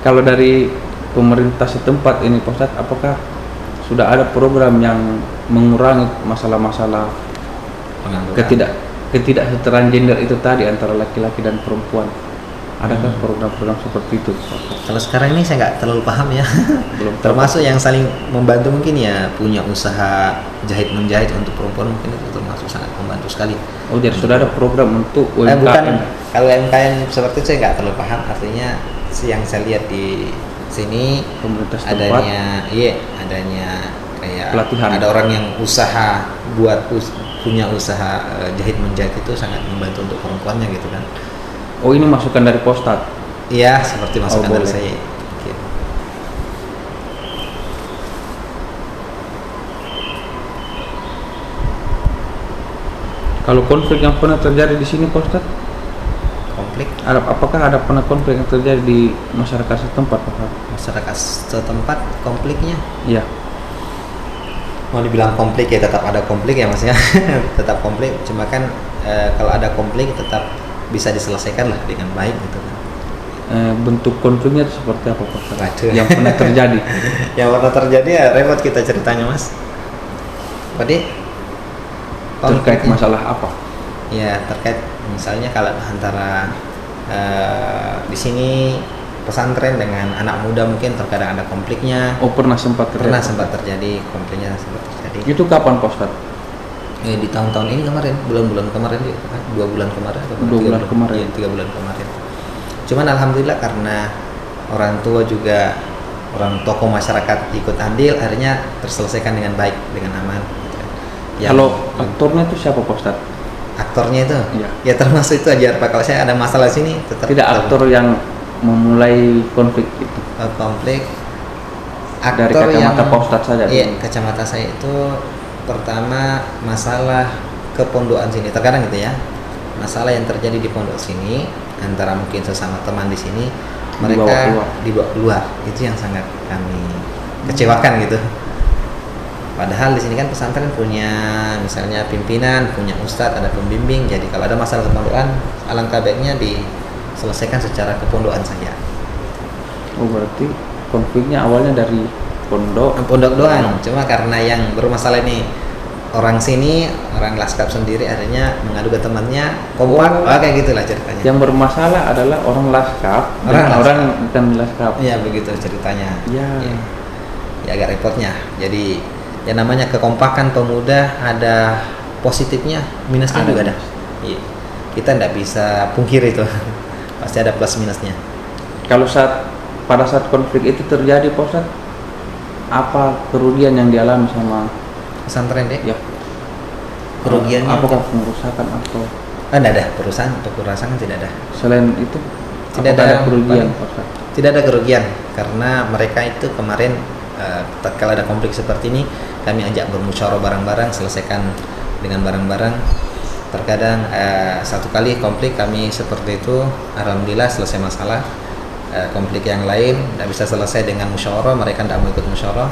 Kalau dari pemerintah setempat ini Pak Ustadz, apakah sudah ada program yang mengurangi masalah-masalah ketidaksetaraan gender itu tadi antara laki-laki dan perempuan? Adakah program-program seperti itu?
Kalau sekarang ini saya nggak terlalu paham ya.
Belum
Termasuk yang saling membantu mungkin ya punya usaha jahit menjahit untuk perempuan mungkin itu termasuk sangat membantu sekali.
Oh, jadi sudah ada program untuk UMKM?
Bukan, kalau UMKM seperti itu saya nggak terlalu paham. Artinya yang saya lihat di sini
Pemerintah setempat
adanya kayak
pelatihan.
ada orang yang usaha punya usaha jahit menjahit itu sangat membantu untuk perempuannya gitu kan.
Oh, ini masukan dari Postat?
Iya, seperti masukan dari
boleh.
saya. Gitu.
Kalau konflik yang pernah terjadi di sini Postat,
Konflik
apakah ada pernah konflik yang terjadi di masyarakat setempat Pak?
masyarakat setempat konfliknya.
Iya.
Mau dibilang konflik ya tetap ada konflik ya Mas ya. Tetap konflik, cuma kan kalau ada konflik tetap bisa diselesaikan lah dengan baik gitu kan.
Bentuk konfliknya itu seperti apa Pak?
Waduh.
Yang pernah terjadi?
Yang pernah terjadi ya repot kita ceritanya Mas. Jadi
Terkait masalah apa?
ya terkait misalnya kalau antara di sini pesantren dengan anak muda mungkin terkadang ada konfliknya.
Oh, pernah sempat
terjadi konfliknya sempat terjadi.
Itu kapan Pak Ustadz?
Di tahun-tahun ini kemarin, bulan-bulan kemarin gitu kan, 2 bulan kemarin atau
2 bulan kemarin.
Iya, 3 bulan kemarin. Cuman alhamdulillah karena orang tua juga orang tokoh masyarakat ikut andil, akhirnya terselesaikan dengan baik, dengan aman. Gitu.
Kalau aktornya itu siapa Pak Ustadz?
Aktornya itu,
Iya.
ya termasuk itu aja Pak. Kalau saya ada masalah sini, tetap
Tidak aktor yang memulai konflik itu.
konflik.
Dari kacamata Pak Ustadz saja.
Iya, kacamata saya itu pertama masalah kepondokan sini. Terkadang gitu ya, masalah yang terjadi di pondok sini antara mungkin sesama teman di sini mereka dibawa keluar. Itu yang sangat kami kecewakan gitu. Padahal di sini kan pesantren punya misalnya pimpinan, punya ustadz, ada pembimbing. Jadi kalau ada masalah kepondokan, alangkah baiknya diselesaikan secara kepondokan saja.
Oh, berarti konfliknya awalnya dari pondok
doang. Cuma karena yang bermasalah ini orang sini, orang Laskap sendiri, akhirnya mengadu ke temannya, kompak, kayak gitulah ceritanya.
Yang bermasalah adalah orang Laskap, orang bukan Laskap.
Iya, begitu ceritanya.
Ya.
Ya agak repotnya. Jadi ya namanya kekompakan pemuda, ada positifnya, minusnya juga ada. Iya. Kita tidak bisa pungkiri itu. Pasti ada plus minusnya.
Kalau pada saat konflik itu terjadi Pak Ustadz, apa kerugian yang dialami sama
pesantren deh?
Ya.
Kerugiannya
apakah pengerusakan atau?
Tidak ada perusahaan untuk kerusakan, tidak ada.
Selain itu
tidak
ada kerugian Pak Ustadz?
Tidak ada kerugian karena mereka itu kemarin tatkala ada konflik seperti ini kami ajak bermusyawarah bareng-bareng, selesaikan dengan bareng-bareng. Terkadang satu kali konflik kami seperti itu, alhamdulillah selesai masalah. Konflik yang lain tidak bisa selesai dengan musyawarah, mereka tidak mau ikut musyawarah,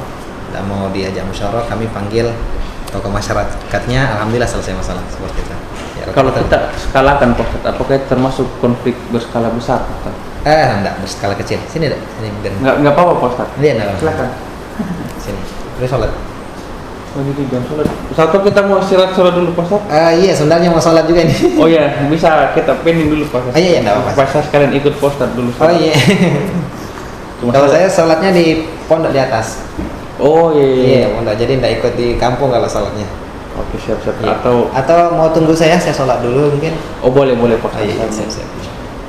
tidak mau diajak musyawarah, kami panggil tokoh masyarakatnya, alhamdulillah selesai masalah seperti itu. Ya,
kalau kita skalakan Pak Ustadz, apakah itu termasuk konflik berskala besar Pak Ustadz?
Enggak, berskala kecil. Sini deh, sini biar.
Enggak apa-apa Pak Ustadz.
Iya, enggak.
Silakan.
Sini. Terus sholat.
Oh, jadi jam sholat. Satu kita mau sholat dulu Pak Ustadz?
Iya, sebenarnya mau sholat juga ini.
Oh iya, bisa kita pending dulu Pak Ustadz.
Iya, enggak apa-apa.
Pas sekalian ikut Pak Ustadz dulu.
Oh iya. Kalau saya sholatnya di pondok di atas.
Oh iya.
Iya, pondok. Jadi enggak ikut di kampung kalau sholatnya.
Oke, siap-siap.
Iya.
Atau
mau tunggu saya sholat dulu mungkin.
Oh, boleh Pak Ustadz.
Iya, siap.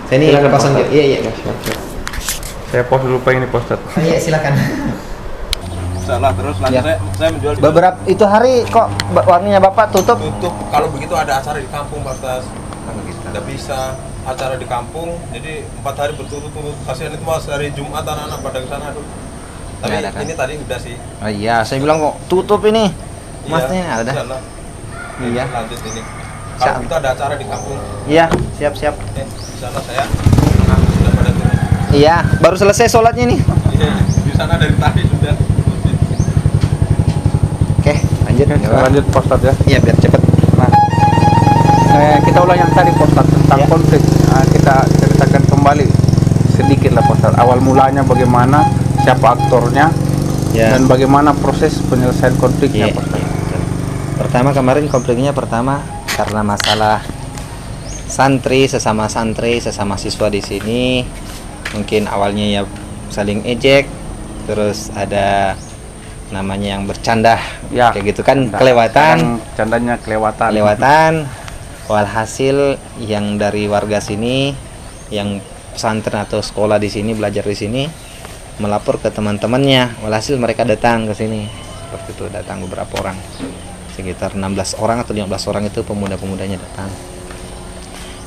Saya ini kosong gitu. Iya.
Siap. Saya pause dulu Pak ini Pak Ustadz.
Iya, silakan.
Salah terus lanjut
Ya.
saya menjual di
Beberapa itu hari kok warungnya Bapak tutup?
tutup. Kalau begitu ada acara di kampung Pak Ustaz.
Gitu.
Tidak bisa acara di kampung, jadi 4 hari berturut-turut. Kasihan itu Mas, dari Jumat anak-anak pada ke sana tuh. Tapi
Nggak ada, kan?
ini tadi udah sih.
Oh iya, saya bilang kok tutup ini. Masnya
Iya,
ada.
insyaallah.
Iya.
Lanjut ini.
Siap.
Kalau kita ada acara di kampung,
Iya, siap-siap.
di sana saya anak sudah pada turun.
Iya, baru selesai sholatnya nih.
Iya, di sana dari tadi sudah.
Oke, lanjut.
Oke, kita lanjut Pak Ustadz ya.
Iya, biar cepet.
Nah, kita ulang yang tadi Pak Ustadz tentang
Ya.
konflik. Kita ceritakan kembali sedikit lah Pak Ustadz. Awal mulanya bagaimana, siapa aktornya,
Ya.
dan bagaimana proses penyelesaian konfliknya
Iya.
Pak Ustadz.
Pertama kemarin konfliknya karena masalah santri sesama siswa di sini. Mungkin awalnya ya saling ejek, terus ada namanya yang bercanda,
Ya,
kayak gitu kan,
canda.
kelewatan.
Kadang candanya kelewatan.
Walhasil yang dari warga sini, yang pesantren atau sekolah di sini, belajar di sini, melapor ke teman-temannya. Walhasil mereka datang ke sini. Seperti itu, datang beberapa orang. Sekitar 16 orang atau 15 orang itu pemuda-pemudanya datang.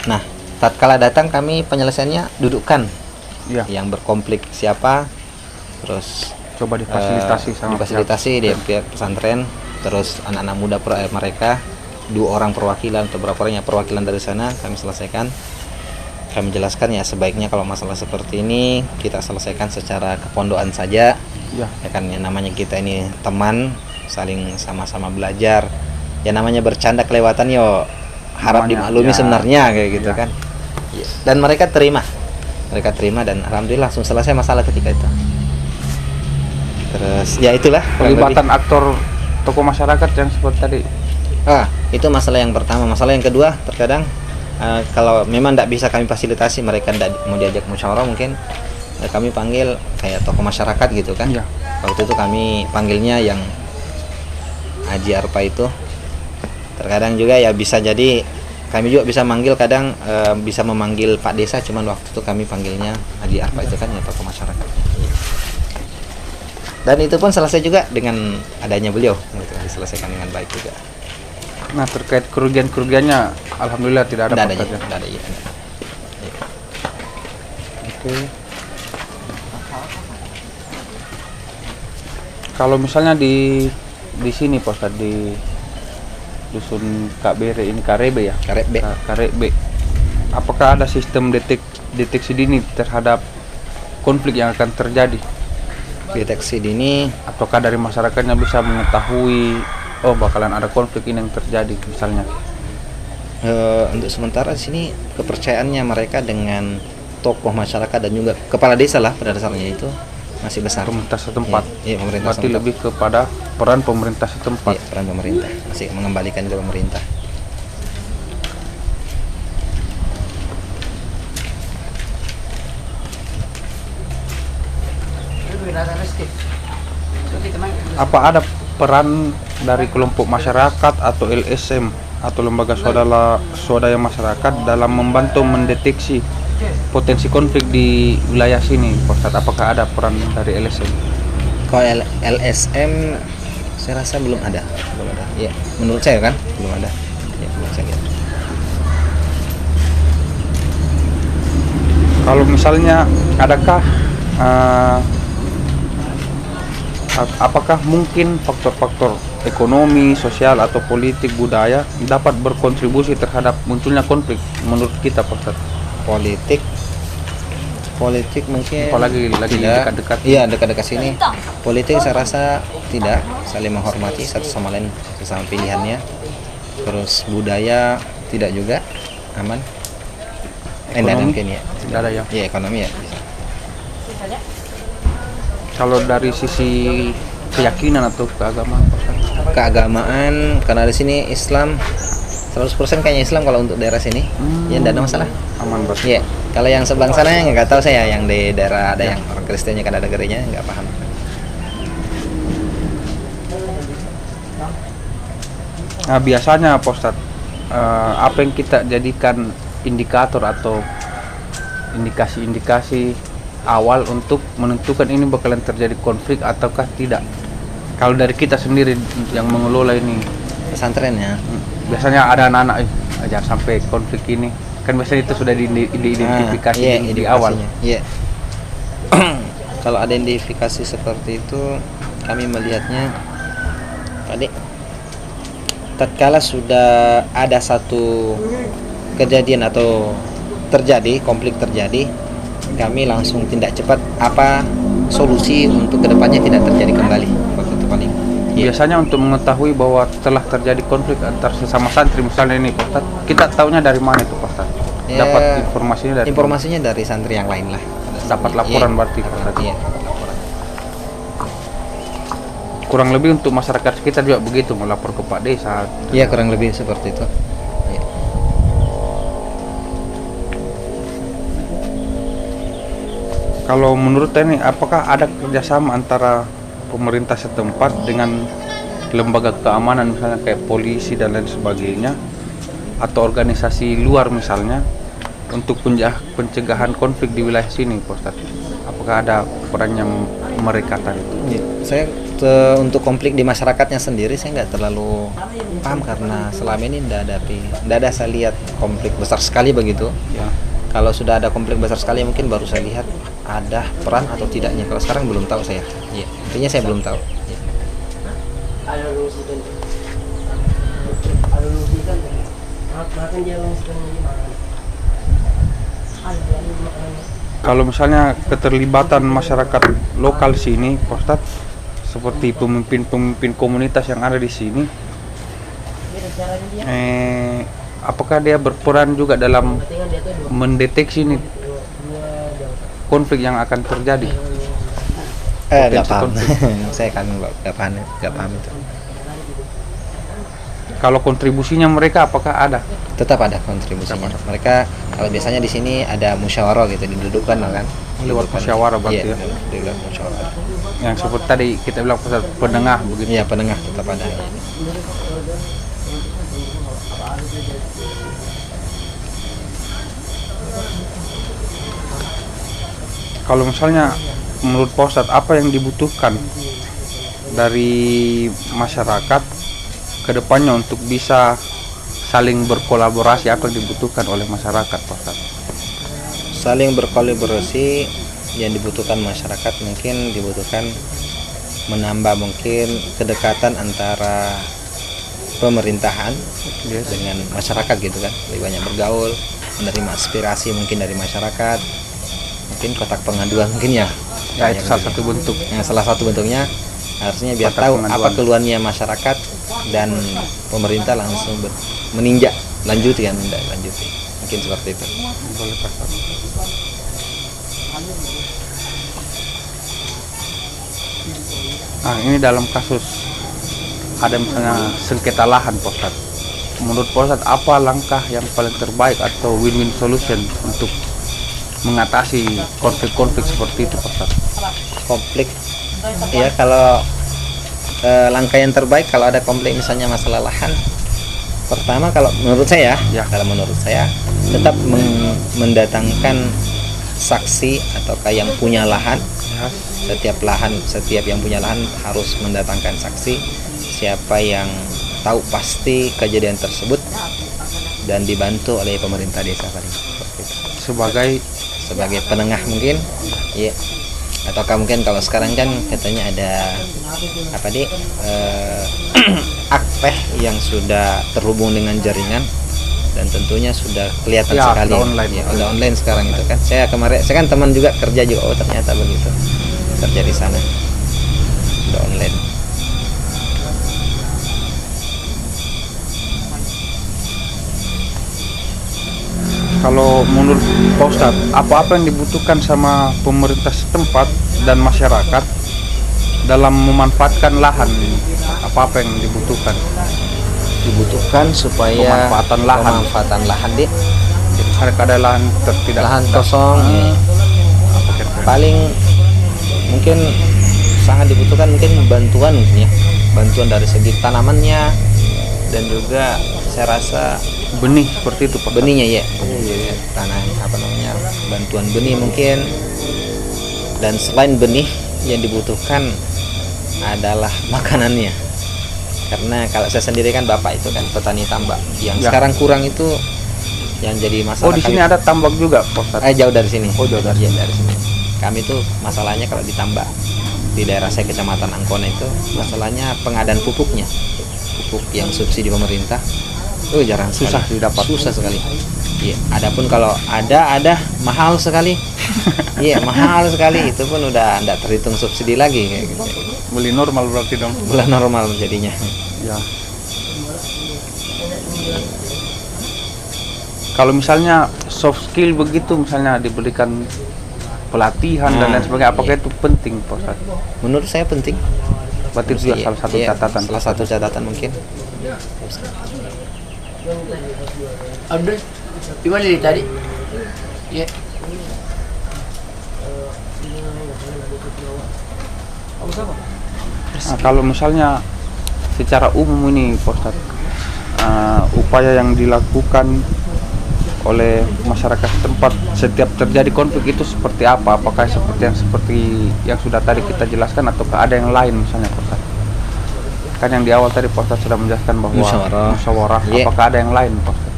Nah, tatkala datang kami penyelesaiannya dudukkan
Iya.
yang berkonflik siapa, terus
Coba difasilitasi sama
difasilitasi di pihak pesantren, terus anak-anak muda mereka 2 orang perwakilan atau berapa orang yang perwakilan dari sana kami selesaikan. Kami jelaskan ya sebaiknya kalau masalah seperti ini kita selesaikan secara kepondokan saja.
Ya.
Ya kan, ya namanya kita ini teman, saling sama-sama belajar. Ya namanya bercanda kelewatan yo harap
Namanya,
dimaklumi
ya.
sebenarnya kayak gitu
Ya.
kan. Ya. Dan mereka terima. Dan alhamdulillah langsung selesai masalah ketika itu. Terus ya itulah kurang
Pelibatan
lebih.
aktor tokoh masyarakat yang seperti tadi.
Itu masalah yang pertama. Masalah yang kedua, terkadang kalau memang tidak bisa kami fasilitasi, mereka tidak mau diajak musyawarah, mungkin kami panggil kayak tokoh masyarakat gitu kan.
Iya.
Waktu itu kami panggilnya yang Haji Arpa itu. Terkadang juga ya bisa jadi kami juga bisa manggil, kadang bisa memanggil Pak Desa, cuman waktu itu kami panggilnya Haji Arpa itu kan, ya tokoh masyarakat. Dan itu pun selesai juga dengan adanya beliau, gitu, diselesaikan dengan baik juga.
Nah, terkait kerugian-kerugiannya alhamdulillah tidak ada
Tidak
Pak
ada,
Ustadz, ya.
tidak ada, iya.
Oke. Kalau misalnya di sini Pak Ustadz, di dusun Kak Bere ini Karebe ya?
Karebe.
Karebe. Apakah ada sistem deteksi dini terhadap konflik yang akan terjadi?
Deteksi dini,
Ataukah dari masyarakatnya bisa mengetahui oh bakalan ada konflik ini yang terjadi misalnya?
untuk sementara di sini kepercayaannya mereka dengan tokoh masyarakat dan juga kepala desa lah pada dasarnya itu masih besar.
Pemerintah setempat.
Iya, pemerintah
Berarti
setempat.
lebih kepada peran pemerintah setempat.
Iya, peran pemerintah masih mengembalikan ke pemerintah.
Apa ada peran dari kelompok masyarakat atau LSM atau lembaga swadaya masyarakat dalam membantu mendeteksi potensi konflik di wilayah sini, Pak Ustadz? Apakah ada peran dari LSM?
Kalau LSM saya rasa belum ada. Ya, menurut saya kan belum ada. Ya, menurut saya.
Kalau misalnya adakah apakah mungkin faktor-faktor ekonomi, sosial atau politik budaya dapat berkontribusi terhadap munculnya konflik menurut kita, Pak Ustadz?
Politik mungkin
Apalagi lagi
tidak.
dekat-dekat.
Iya, dekat-dekat sini. Politik saya rasa tidak, saling menghormati satu sama lain sesama pilihannya. Terus budaya tidak juga, aman. Tidak ada
Ekonomi?
mungkin ya.
Tidak ada ya.
Iya, ekonomi ya bisa.
Kalau dari sisi keyakinan atau keagamaan, Pak Ustadz?
Keagamaan karena di sini Islam 100% kayaknya Islam kalau untuk daerah sini. Ya tidak ada masalah.
Aman berarti.
Iya. Kalau yang sebelah sana nggak tahu saya, yang di daerah ada yang orang Kristennya kan ada gerejanya nggak paham.
Nah, biasanya Pak Ustadz, apa yang kita jadikan indikator atau indikasi-indikasi awal untuk menentukan ini bakalan terjadi konflik ataukah tidak? Kalau dari kita sendiri yang mengelola ini,
pesantren ya.
biasanya ada anak-anak, jangan sampai konflik ini. Kan biasanya itu sudah diidentifikasi
Iya,
di awal.
identifikasinya. Iya. Kalau ada identifikasi seperti itu, kami melihatnya tadi tatkala sudah ada satu kejadian atau terjadi konflik terjadi, kami langsung tindak cepat apa solusi untuk kedepannya tidak terjadi kembali. Itu paling. Iya.
Biasanya untuk mengetahui bahwa telah terjadi konflik antar sesama santri misalnya ini Pak Ustadz, kita taunya dari mana itu Pak Ustadz?
Ya,
Dapat informasinya dari
informasinya dari santri yang lain lah.
Dapat laporan
Iya,
berarti Pak Ustadz.
Iya, laporan.
Kurang lebih untuk masyarakat sekitar juga begitu, melapor ke Pak Desa.
Iya, kurang lebih seperti itu. Iya.
Kalau menurut ini, apakah ada kerjasama antara pemerintah setempat dengan lembaga keamanan misalnya kayak polisi dan lain sebagainya, atau organisasi luar misalnya, untuk pencegahan konflik di wilayah sini, Pak Ustadz? Apakah ada perannya mereka tadi?
Iya. Saya untuk konflik di masyarakatnya sendiri saya nggak terlalu paham karena selama ini tidak ada saya lihat konflik besar sekali begitu.
Ya.
Kalau sudah ada konflik besar sekali mungkin baru saya lihat ada peran atau tidaknya. Kalau sekarang belum tahu saya. Iya. Intinya saya belum tahu. Iya.
Kalau misalnya keterlibatan masyarakat lokal sini, Pak Ustadz, seperti pemimpin-pemimpin komunitas yang ada di sini, apakah dia berperan juga dalam mendeteksi nih konflik yang akan terjadi?
Nggak
Potensi
paham.
konflik.
Saya kan nggak paham itu.
Kalau kontribusinya mereka apakah ada?
Tetap ada kontribusinya. Mereka kalau biasanya di sini ada musyawarah gitu, didudukkan kan.
Lewat musyawarah berarti
iya,
ya?
Di luar musyawarah.
Yang seperti tadi kita bilang penengah begitu.
Iya, penengah tetap ada.
Kalau misalnya menurut Pak Ustadz, apa yang dibutuhkan dari masyarakat ke depannya untuk bisa saling berkolaborasi? Apa yang dibutuhkan oleh masyarakat, Pak Ustadz?
Saling berkolaborasi yang dibutuhkan masyarakat mungkin dibutuhkan menambah mungkin kedekatan antara pemerintahan dengan masyarakat gitu kan, lebih banyak bergaul, menerima aspirasi mungkin dari masyarakat, mungkin kotak pengaduan mungkin ya.
Ya, itu salah satu bentuk.
Salah satu bentuknya harusnya biar
Kotak
tahu
pengaduan.
apa keluhannya masyarakat dan pemerintah langsung meninjak lanjuti mungkin seperti itu.
Boleh, Pak Ustadz. Nah, ini dalam kasus ada misalnya sengketa lahan, Pak Ustadz. Menurut Pak Ustadz, apa langkah yang paling terbaik atau win-win solution untuk mengatasi konflik-konflik seperti itu, Pak Ustadz?
Konflik ya, kalau langkah yang terbaik kalau ada konflik misalnya masalah lahan, pertama kalau menurut saya tetap mendatangkan saksi ataukah yang punya lahan. Setiap yang punya lahan harus mendatangkan saksi siapa yang tahu pasti kejadian tersebut dan dibantu oleh pemerintah desa paling seperti itu. Sebagai penengah mungkin, ya. Ataukah mungkin kalau sekarang kan katanya ada akpeh yang sudah terhubung dengan jaringan dan tentunya sudah kelihatan
ya,
sekali udah online sekarang itu kan. Saya kan teman juga kerja juga, oh ternyata begitu kerja di sana udah online.
Kalau menurut Pak Ustadz, apa-apa yang dibutuhkan sama pemerintah setempat dan masyarakat dalam memanfaatkan lahan ini? Apa-apa yang dibutuhkan?
Supaya pemanfaatan lahan deh.
Jadi ada lahan tidak
lahan kosong
apa kira-kira?
paling mungkin sangat dibutuhkan mungkin bantuan dari segi tanamannya dan juga saya rasa
Benih seperti itu, Pak.
benihnya ya, tanah bantuan benih mungkin. Dan selain benih yang dibutuhkan adalah makanannya. Karena kalau saya sendiri kan bapak itu kan petani tambak. Yang
Ya.
sekarang kurang itu yang jadi masalah.
Oh, di sini
kami-
ada tambak juga, Pak Ustadz.
jauh dari sini.
Oh, jauh dari
Iya, dari sini. Kami tuh masalahnya kalau di tambak di daerah saya Kecamatan Angkona itu masalahnya pengadaan pupuknya. Pupuk yang subsidi pemerintah. Jarang sekali.
Susah didapat.
Susah sekali. Iya, adapun kalau ada mahal sekali. Iya, mahal sekali. Itu pun udah enggak terhitung subsidi lagi kayak gitu.
Beli normal berarti dong.
Bulan normal jadinya.
Ya. Kalau misalnya soft skill begitu, misalnya diberikan pelatihan dan lain sebagainya, apakah
Iya.
itu penting, Pak Ustadz?
Menurut saya penting.
Berarti itu juga
Iya,
salah satu
iya,
catatan.
Salah satu catatan mungkin.
Ada gimana nih tadi? Ya.
Nah, kalau misalnya secara umum ini, Pak Ustadz, upaya yang dilakukan oleh masyarakat setempat setiap terjadi konflik itu seperti apa? Apakah seperti yang sudah tadi kita jelaskan ataukah ada yang lain misalnya, Pak Ustadz? Kan yang di awal tadi Pak Ustadz sudah menjelaskan bahwa musyawarah.
Iya.
Apakah ada yang lain, Pak Ustadz?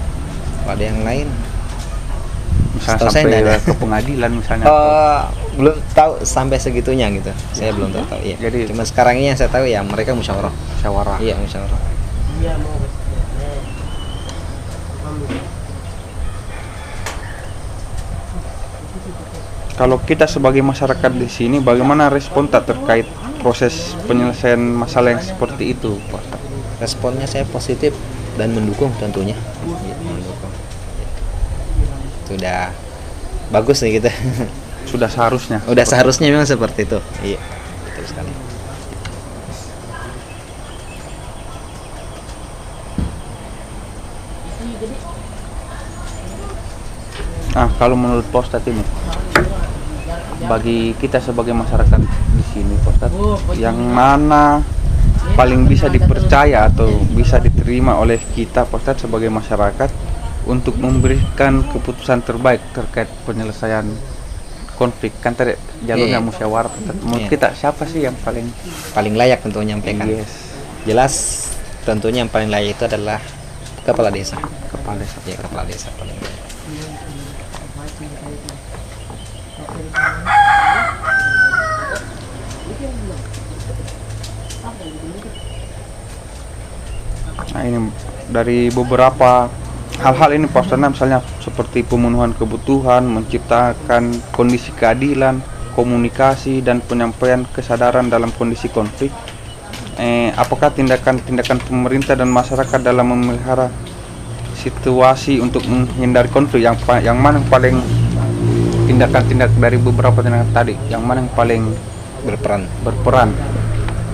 Kalau ada yang lain,
Misalnya
Setahu saya
sampai
nggak ada.
ke pengadilan misalnya. atau-
belum tahu sampai segitunya gitu. Saya belum tahu. Iya.
Jadi-
Cuma sekarang ini yang saya tahu ya mereka musyawarah.
musyawarah.
Iya, musyawarah.
Kalau kita sebagai masyarakat di sini, bagaimana respon tak terkait proses penyelesaian masalah yang seperti itu, Pak Ustadz?
Responnya saya positif dan mendukung tentunya. Iya, mendukung. Sudah bagus nih kita.
Sudah seharusnya.
Udah seharusnya memang seperti itu. Iya, betul sekali.
Kalau menurut Pak Ustadz ini, bagi kita sebagai masyarakat di sini, Pak Ustadz, yang mana paling bisa dipercaya atau bisa diterima oleh kita, Pak Ustadz, sebagai masyarakat untuk memberikan keputusan terbaik terkait penyelesaian konflik? Kan tadi jalurnya
Iya.
musyawarah, Pak Ustadz. Menurut
Iya.
kita siapa sih yang paling
Paling layak tentu menyampaikan.
yes,
Jelas tentunya yang paling layak itu adalah kepala desa.
kepala desa?
Ya, kepala desa paling layak.
Nah, ini dari beberapa hal-hal ini Pak Ustadz, misalnya seperti pemenuhan kebutuhan, menciptakan kondisi keadilan, komunikasi dan penyampaian kesadaran dalam kondisi konflik. Apakah tindakan-tindakan pemerintah dan masyarakat dalam memelihara situasi untuk menghindari konflik yang mana yang paling tindakan-tindak dari beberapa tindakan tadi, yang mana yang paling berperan?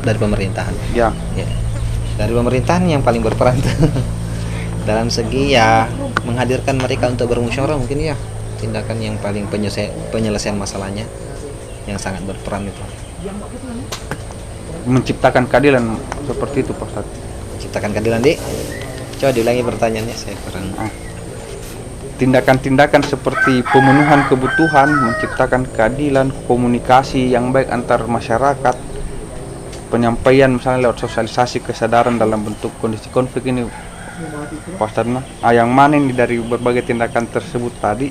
Dari pemerintahan.
Ya,
Ya. Dari pemerintahan yang paling berperan tuh. Dalam segi ya menghadirkan mereka untuk bermusyawarah mungkin ya tindakan yang paling penyelesaian masalahnya yang sangat berperan itu.
menciptakan keadilan seperti itu Pak Ustadz.
Ciptakan keadilan, Dik. Coba diulangi pertanyaannya, saya kurang.
Tindakan-tindakan seperti pemenuhan kebutuhan, menciptakan keadilan, komunikasi yang baik antar masyarakat, penyampaian misalnya lewat sosialisasi kesadaran dalam bentuk kondisi konflik ini, Pak Ustadz. Yang mana ini dari berbagai tindakan tersebut tadi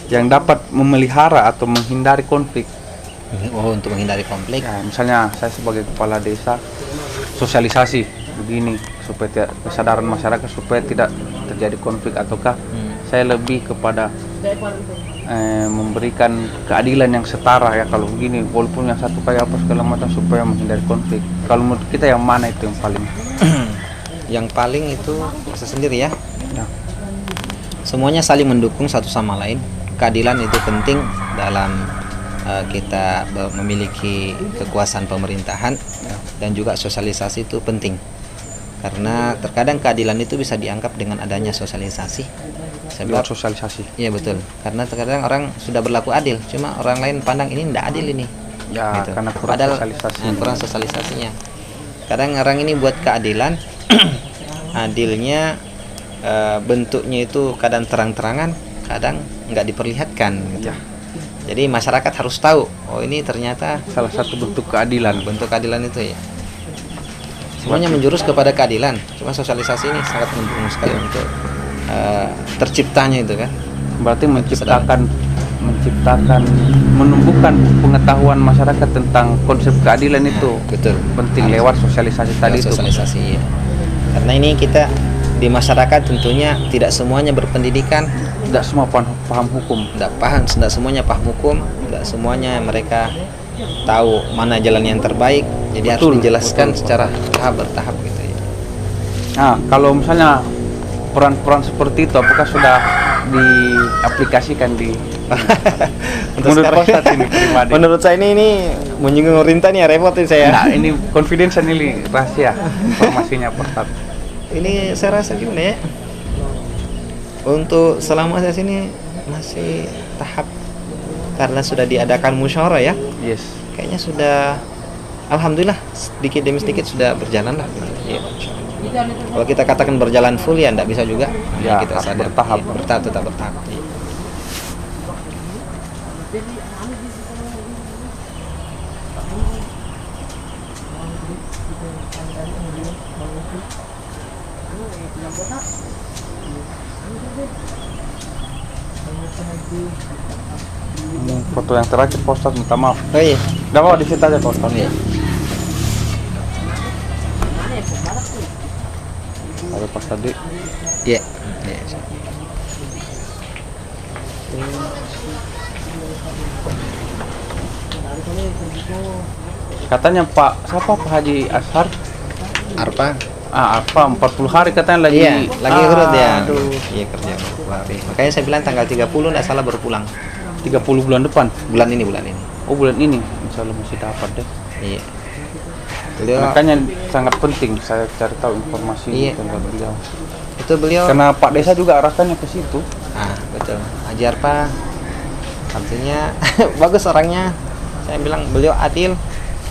yang dapat memelihara atau menghindari konflik?
Oh, untuk menghindari konflik.
Ya, misalnya saya sebagai kepala desa sosialisasi begini supaya kesadaran masyarakat supaya tidak terjadi konflik, ataukah saya lebih kepada memberikan keadilan yang setara ya, kalau begini walaupun yang satu kayak apa segala macam supaya menghindari konflik. Kalau menurut kita yang mana itu yang paling
Yang paling itu saya sendiri ya.
ya,
Semuanya saling mendukung satu sama lain. Keadilan itu penting dalam kita memiliki kekuasaan pemerintahan, dan juga sosialisasi itu penting. Karena terkadang keadilan itu bisa dianggap dengan adanya sosialisasi.
lewat
Sebab
sosialisasi?
iya betul. Karena terkadang orang sudah berlaku adil, cuma orang lain pandang ini tidak adil ini.
Ya,
Gitu.
karena kurang
Padahal,
sosialisasi.
kurang sosialisasinya. Kadang orang ini buat keadilan, adilnya bentuknya itu kadang terang-terangan, kadang nggak diperlihatkan. Gitu.
Ya.
Jadi masyarakat harus tahu, oh ini ternyata
Salah satu bentuk keadilan.
bentuk keadilan itu ya. Semuanya menjurus kepada keadilan. Cuma sosialisasi ini sangat mendukung sekali untuk terciptanya itu kan.
Berarti menciptakan menumbuhkan pengetahuan masyarakat tentang konsep keadilan itu
Betul.
penting lewat sosialisasi tadi itu.
Sosialisasi ya. Karena ini kita di masyarakat tentunya tidak semuanya berpendidikan,
Tidak semua paham hukum.
tidak semuanya paham hukum, tidak semuanya mereka tahu mana jalan yang terbaik. Jadi harus
Betul,
dijelaskan
betul.
secara bertahap gitu ya.
Nah, kalau misalnya peran-peran seperti itu apakah sudah diaplikasikan di
Untuk
menurut
sekarang-
Pak Ustadz ini pribadi?
Menurut saya ini menyinggung pemerintah nih repot nih saya.
Nah, ini confidential ini rahasia informasinya Pak Ustadz.
Ini saya rasa gimana ya? Untuk selama saya sini masih tahap karena sudah diadakan musyawarah ya.
Yes.
Kayaknya sudah alhamdulillah sedikit demi sedikit sudah berjalan lah. Ya, kalau kita katakan berjalan full ya enggak bisa juga.
Ya,
Kita
harus
sadar
bertahap.
ya, bertahap tetap bertahap. Ya.
Foto yang terakhir Pak Ustadz, minta maaf.
Oh iya.
Udah mau di situ aja Pak Ustadz.
Iya.
Ada Pak tadi.
Iya. Iya.
Katanya Pak, siapa Pak Haji Ashar?
Arpa.
Apa 40 hari katanya lagi.
Iya, lagi urut ya.
Aduh.
Iya kerja lari. Makanya saya bilang tanggal 30 enggak salah baru pulang.
30 bulan depan.
Bulan ini.
Oh, bulan ini. Insya Allah masih dapat deh.
Iya. Beliau
Makanya sangat penting saya cari tahu informasi
Iya.
tentang beliau.
itu beliau
Karena Pak Desa juga arahkannya ke situ.
betul. Haji Arpa artinya bagus orangnya. Saya bilang beliau adil.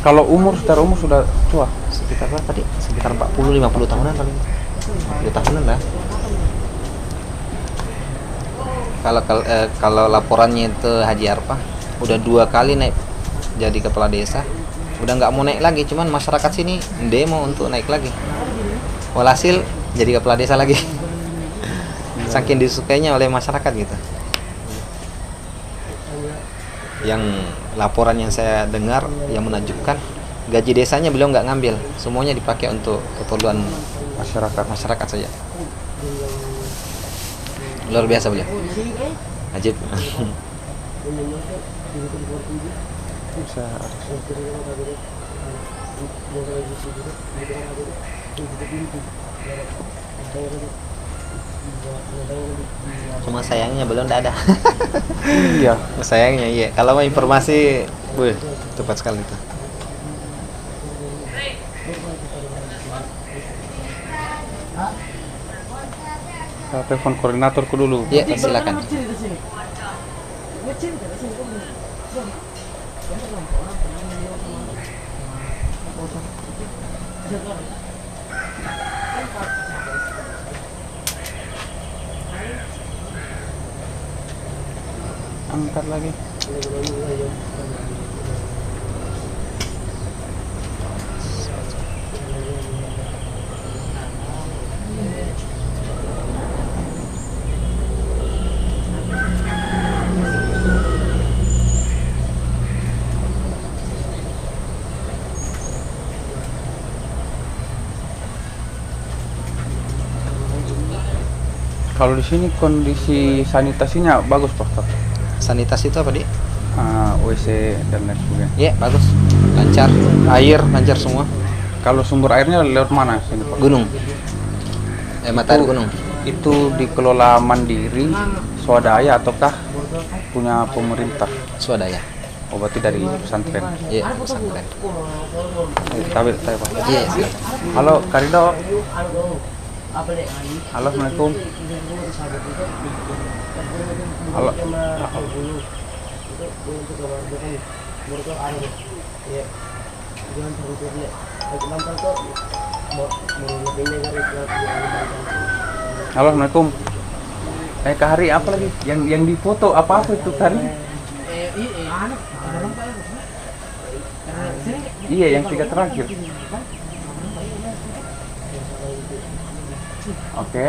Kalau secara umur sudah tua.
Sekitar berapa tadi? Sekitar 40-50 tahunan paling. 50 tahunan lah. Kalau laporannya itu Haji Arpa udah 2 kali naik jadi kepala desa, udah nggak mau naik lagi, cuman masyarakat sini demo untuk naik lagi. Walhasil jadi kepala desa lagi. Saking disukainya oleh masyarakat gitu. Yang laporan yang saya dengar yang menakjubkan, gaji desanya beliau nggak ngambil, semuanya dipakai untuk keperluan masyarakat saja. Luar biasa beliau. Ajib. Cuma sayangnya belum ada.
Iya.
Sayangnya iya. Kalau mau informasi, tepat sekali itu.
Saya telepon koordinatorku dulu.
Iya, silakan.
Angkat lagi. Kalau di sini kondisi sanitasinya bagus Pak Ustadz.
Sanitas itu apa, Dik?
WC dan lain sebagainya.
Iya, bagus. Lancar. Air lancar semua.
Kalau sumber airnya lewat mana sini Pak?
Gunung. Mata air gunung.
Itu dikelola mandiri, swadaya ataukah punya pemerintah?
Swadaya.
Oh, berarti dari pesantren.
Iya, pesantren.
Tabel saya Pak.
Iya, silakan.
Halo, Karido. Halo, Assalamualaikum. Halo. Halo, Assalamualaikum. Kak Hari apa lagi? Yang difoto apa itu tadi? Iya, yang 3 terakhir. Oke.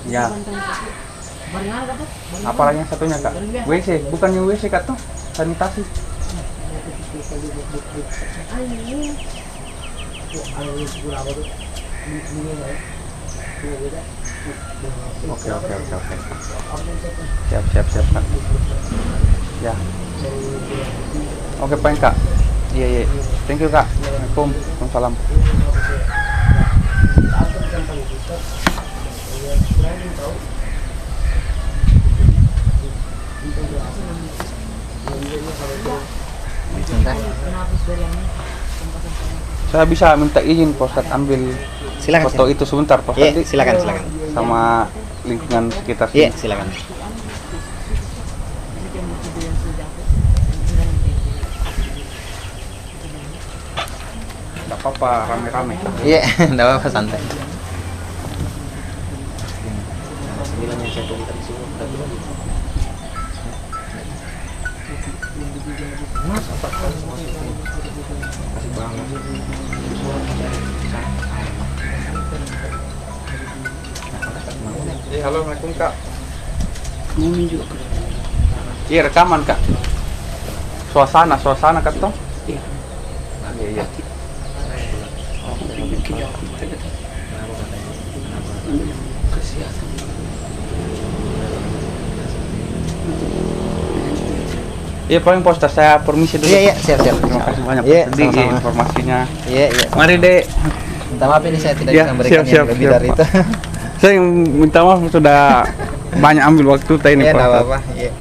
Ya. Apalagi yang satunya kak? WC, bukan yang WC kak tuh, sanitasi. Oke. Siap kak. Ya. Oke paling kak. Iya. Thank you kak. Assalamualaikum. Waalaikumsalam. Saya bisa minta izin Pak Ustadz ambil
Silakan.
foto itu sebentar Pak
Iya,
Ustadz.
silakan.
Sama lingkungan sekitar
Iya,
sini.
silakan.
Tidak apa-apa rame-rame.
Iya, enggak apa-apa santai.
Halo, Assalamualaikum kak.
Mau minjuk.
Iya rekaman kak. Suasana kak toh.
Iya.
Iya.
Kesehatan.
Iya paling Pak Ustadz saya permisi dulu.
Iya, siap.
Terima kasih banyak
Iya,
Pak Ustadz.
sama-sama.
Informasinya.
Iya.
Mari dek.
Minta maaf ini saya tidak
Ya,
bisa memberikan
siap,
yang lebih
siap,
dari
Pak.
itu.
Saya minta maaf sudah banyak ambil waktu tadi
Iya,
Pak
enggak
Ustadz.
apa-apa. Iya.